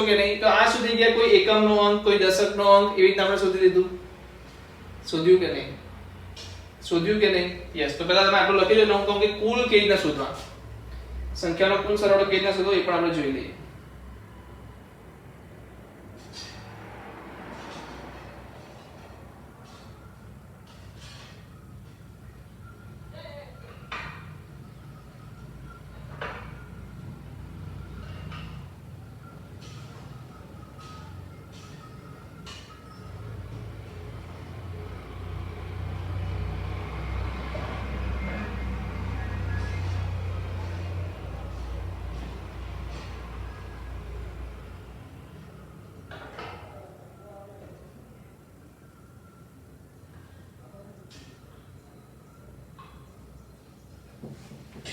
કે નહીં? તો આ સુધી ગયા કોઈ એકમનો અંક, કોઈ દશકનો અંક, એવી રીતે આપણે શોધી લીધું. શોધ્યું કે નહીં? યસ. તો પહેલા તમે આટલું લખી લો. હું કહું કે કુલ કેવી રીતના શોધવા, સંખ્યાનો કુલ સરવાળો કેવી રીતના શોધવો એ પણ આપણે જોઈ લઈએ.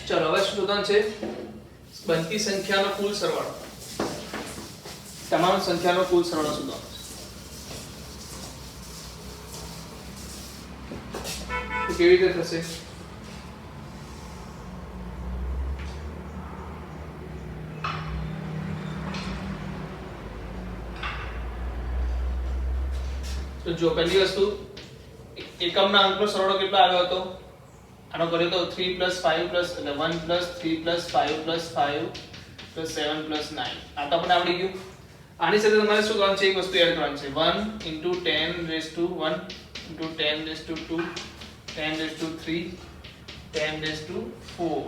ચલો હવે શું શોધવાનું છે? બનતી સંખ્યાનો કુલ સરવાળો. તમામ સંખ્યાનો કુલ સરવાળો શોધવાનો છે. તો કેવી રીતે થશે? તો જો પહેલી વસ્તુ એકમના અંકનો સરવાળો કેટલો આવ્યો હતો? આનો કર્યો તો 3 + 5 એટલે 1 + 3 + 5 + 5 + 7 + 9. આ તો આપણે આવડી ગયું. આની સાથે તમારે શું કરવાનું છે? એક વસ્તુ એડ કરવાની છે. 1 × 10⁻1 × 10⁻2 10⁻3 10⁻4.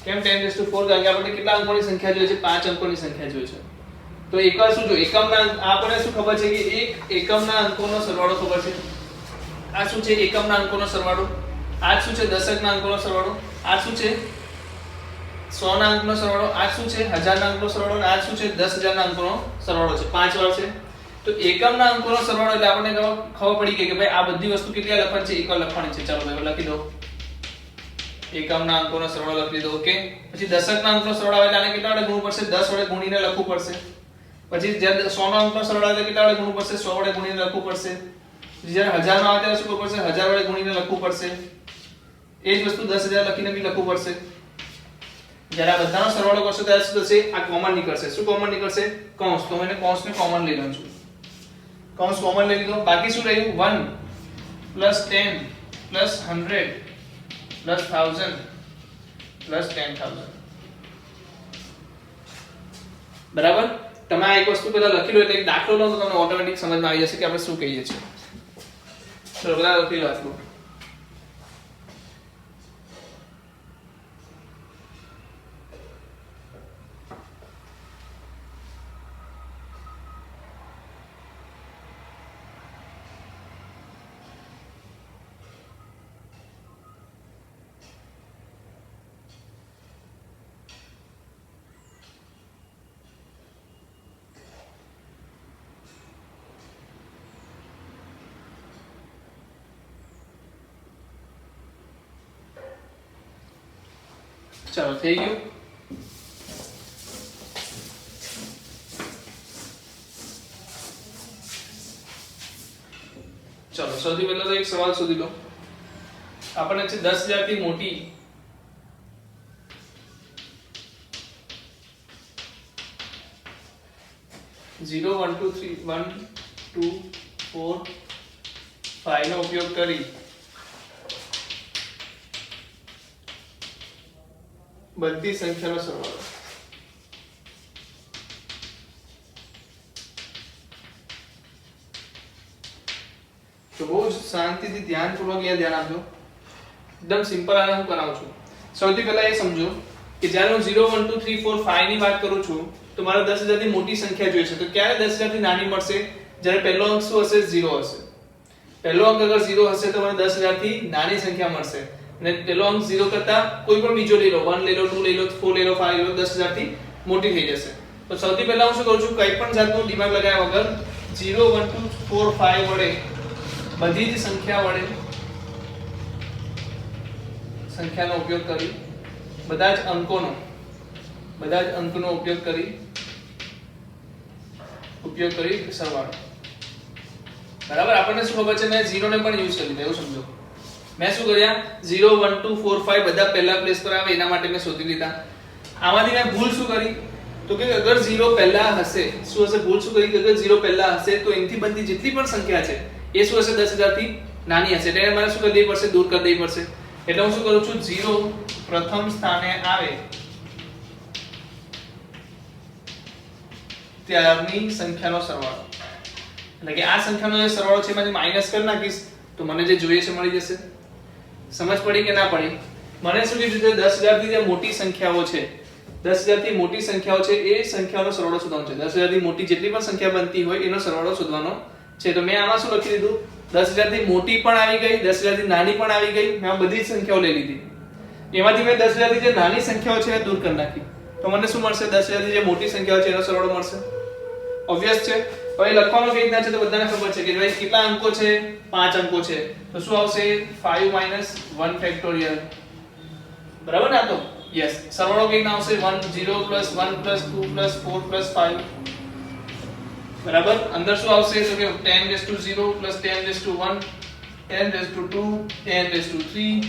કેમ 10⁻4? કારણ કે આપણે કેટલા અંકોની સંખ્યા જોઈએ છે? 5 અંકોની સંખ્યા જોઈએ છે. તો એકવાર શું જો એકમના આપણને શું ખબર છે કે એક એકમના અંકોનો સરવાળો ખબર છે. આ શું છે? એકમના અંકોનો સરવાળો. આ શું છે? દશકના અંકોનો સરવાળો. આ શું છે? 100 ના અંકનો સરવાળો. આ શું છે? 1000 ના અંકનો સરવાળો. અને આ શું છે? 10000 ના અંકનો સરવાળો છે. 5 વાર છે. તો એકમના અંકોનો સરવાળો એટલે આપણને ખબર પડી ગઈ કે ભાઈ આ બધી વસ્તુ કેટલી લખવાની છે? એકવાર લખવાની છે. ચાલો ભાઈ લખી દો. એકમના અંકોનો સરવાળો લખી દો. ઓકે. પછી દશકના અંકનો સરવાળો એટલે આને કેટલા વડે ગુણવું પડશે? 10 વડે ગુણીને લખવું પડશે. પછી જ્યારે 100 નો અંકનો સરવાળો એટલે કેટલા વડે ગુણવું પડશે? 100 વડે ગુણીને લખવું પડશે. જ્યારે 1000 નો આવે ત્યારે શું કરવું પડશે? 1000 વડે ગુણીને લખવું પડશે. એ જ વસ્તુ 10000 લખીને બી લખવું પડશે. જ્યારે આ બધાનો સરવાળો કરશો ત્યારે શું થશે? આ કોમન નીકળશે. શું કોમન નીકળશે? કૌંસ. તો મેં કૌંસને કોમન લઈ લઉં છું. કૌંસ કોમન લઈ લીધો. બાકી શું રહ્યું? 1 + 10 + 100 + 1000 + 10000. બરાબર? તમે આ એક વસ્તુ પહેલા લખી લો એટલે એક દાખલો લો તો તમને ઓટોમેટિક સમજમાં આવી જશે કે આપણે શું કહીએ છીએ. ચલો પહેલા લખી લો આટલું. ચાલો થઈ ગયું. ચલો સૌથી પહેલા તો એક સવાલ શોધી લો. આપણને છે 10,000 થી મોટી ઝીરો 1 2 3 1 2 4 5 નો ઉપયોગ કરી બધી સંખ્યાનો સરવાળો. તો બહુ જ શાંતિથી ધ્યાનપૂર્વક અહીંયા ધ્યાન આપજો. એકદમ સિમ્પલ આને હું કરાવું છું. સૌથી પહેલા એ સમજો કે જ્યારે હું 0 1 2 3 4 5 ની વાત કરું છું તો મારે 10,000 થી મોટી સંખ્યા જોઈએ છે. તો ક્યારે 10,000 થી નાની મળશે? જ્યારે પહેલો અંક શું હશે? 0 હશે. પહેલો અંક અગર 0 હશે તો મને 10,000 થી નાની સંખ્યા મળશે. અને પહેલો અંક 0 કરતા કોઈ પણ બીજો લઈ લો, 1 લઈ લો, 2 લઈ લો, 4 લઈ લો, 5 લઈ લો, 10,000 થી મોટી થઈ જશે. તો સૌથી પહેલા હું શું કરું છું? કંઈ પણ જાતનું દિમાગ લગાવ્યા વગર 0 1 2 4 5 વડે બધી જ સંખ્યાનો ઉપયોગ કરી બધા જ અંકોનો ઉપયોગ કરી સરવાળો. બરાબર. આપણને શું ખબર છે? મેં 0 ને પણ યુઝ કરી લીધા. એવું સમજો. મેં શું કર્યા? 0 1 2 4 5 બધા પહેલા પ્લેસ પર આવે એના માટે મેં શોધી લીધા. આમાંથી મેં ભૂલ શું કરી? તો કે અગર 0 પહેલા હશે, શું હશે? ભૂલ શું કરી કે અગર 0 પહેલા હશે તો એનાથી બનતી જેટલી પણ સંખ્યા છે એ શું હશે? 10,000 થી નાની હશે. એટલે મારે શું કરી દેવી પડશે? દૂર કરી દેવી પડશે. એટલે હું શું કરું છું? 0 પ્રથમ સ્થાને આવે ત્યારની સંખ્યાનો સરવાળો. એટલે કે આ સંખ્યાનો જે સરવાળો છે એમાંથી માઈનસ કરી નાખીશ તો મને જે જોઈએ છે મળી જશે. સમજ પડી કે ના પડી? મને શું કીધું છે? 10,000 થી જે મોટી સંખ્યાઓ છે, 10,000 થી મોટી સંખ્યાઓ છે એ સંખ્યાનો સરવાળો શોધવાનો છે. 10,000 થી મોટી જેટલી પણ સંખ્યા બનતી હોય એનો સરવાળો શોધવાનો છે. તો મેં આમાં શું લખી દીધું? 10,000 થી મોટી પણ આવી ગઈ, 10,000 થી નાની પણ આવી ગઈ. મેં આ બધી જ સંખ્યાઓ લઈ લીધી. એમાંથી મેં 10,000 થી જે નાની સંખ્યાઓ છે એ દૂર કરી નાખી. તો મને શું મળશે? 10,000 થી જે મોટી સંખ્યાઓ છે એનો સરવાળો મળશે. ઓબ્વિયસ છે. હવે લખવાનું કેવી રીતના છે તો બધાને ખબર છે કે ભાઈ કેટલા અંકો છે? 5 અંકો છે. તો શું આવશે? 5 - 1 ફેક્ટોરિયલ. બરાબર ને? આ તો યસ. સરવાળો કેવી રીતના આવશે? 1 0 + 1 + 2 + 4 + 5. બરાબર. અંદર શું આવશે? તો કે 10⁻0 + 10⁻1 10⁻2 10⁻3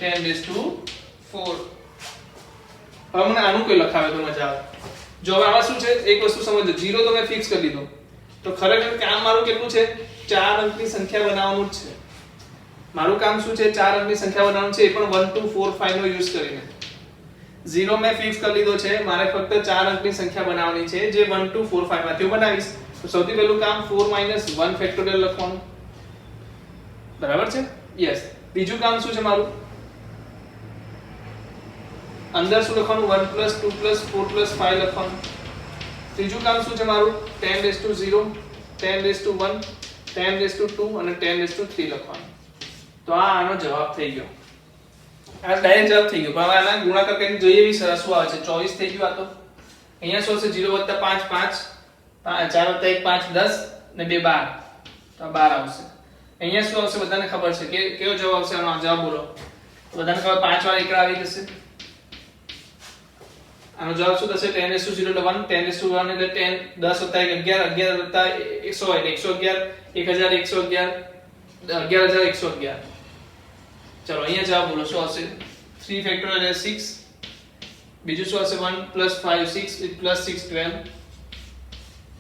10⁻4. હવે મને આનું કોઈ લખાવે તો મજા આવે. જો હવે આમાં શું છે? એક વસ્તુ સમજો. 0 તો મેં ફિક્સ કરી દીધો. તો ખરેખર કામ મારું કેટલું છે? 4 અંકની સંખ્યા બનાવવાનું જ છે. મારું કામ શું છે? 4 અંકની સંખ્યા બનાવવાનું છે, એ પણ 1 2 4 5 નો યુઝ કરીને. 0 મેં ફિક્સ કરી લીધો છે. મારે ફક્ત 4 અંકની સંખ્યા બનાવવાની છે જે 1 2 4 5 માંથી હું બનાવીશ. તો સૌથી પહેલું કામ 4 - 1 ફેક્ટોરિયલ લખવાનું. બરાબર છે? યસ. બીજું કામ શું છે મારું? અંદર શું લખવાનું? 1 + 2 + 4 + 5 લખવાનું. ત્રીજું કામ શું છે મારું? 10⁻0 10⁻1 10⁻2 અને 10⁻3 લખવાનું. તો આ આનો જવાબ થઈ ગયો. આ ડાયરેક્ટ જવાબ થઈ ગયો. પણ હવે આના ગુણાકાર કરીને જોઈએ એવી સરસ શું આવે છે? 24 થઈ ગયું. આ તો અહીંયા શું હશે? 0 + 5 5 4 + 1 5 10 ને 2 12. તો 12 આવશે. અહીંયા શું આવશે? બધાને ખબર છે કે કયો જવાબ આવશે? આનો જવાબ બોલો. બધાને ખબર 5 વાર એકડા આવી જશે. આનો જવાબ શું થશે? 10⁻0 એટલે 1 10⁻1 એટલે 10 10 + 1 11 11 + 100 એટલે 111 1111 11111. ચલો અહીંયા જવાબ બોલો શું આવશે? 3 ફેક્ટોરિયલ એટલે 6. બીજું શું આવશે? 1 + 5 6 + 6 12.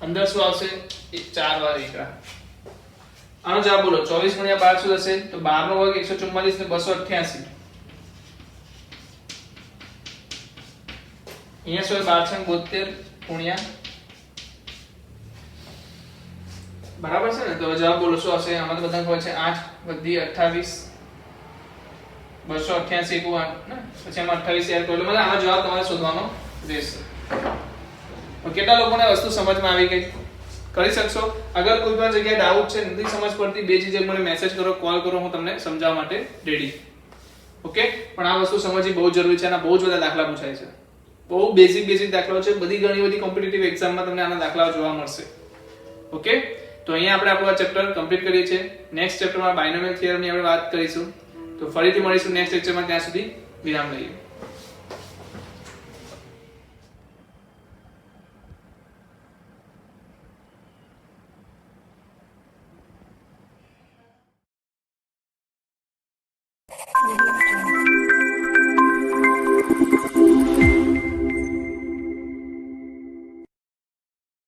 અંદર શું આવશે? 4 વાર એકડા. આનો જવાબ બોલો. 24 × 12 શું થશે? તો 12 નો વર્ગ 144 ને 288. અહીંયા શું? 1272 × બરાબર છે ને? તો જવાબ બોલો શું આવશે? આમાં તો બધાને ખબર છે 8 + 28 288 = 8 ને પછી આમાં 28 એડ કરો એટલે આનો જવાબ તમારે શોધવાનો રહેશે. કેટલા લોકોને વસ્તુ સમજમાં આવી ગઈ? કરી શકશો? અગર કોઈ પણ જગ્યાએ ડાઉટ છે, નથી સમજ પડતી, બે ચીજે મને મેસેજ કરો, કોલ કરો, હું તમને સમજાવવા માટે રેડી. ઓકે? પણ આ વસ્તુ સમજવી બહુ જરૂરી છે. આના બહુ જ બધા દાખલા પૂછાય છે. બહુ બેઝિક દાખલાઓ છે. ઘણી બધી કોમ્પિટિટિવ એક્ઝામમાં તમને આના દાખલાઓ જોવા મળશે. ઓકે? તો અહીંયા આપણે આપણું આ ચેપ્ટર કમ્પ્લીટ કરીએ છીએ. નેક્સ્ટ ચેપ્ટરમાં બાયનોમિયલ થિયરમની આપણે વાત કરીશું. તો ફરીથી મળીશું નેક્સ્ટ લેક્ચરમાં. ત્યાં સુધી વિરામ લઈએ.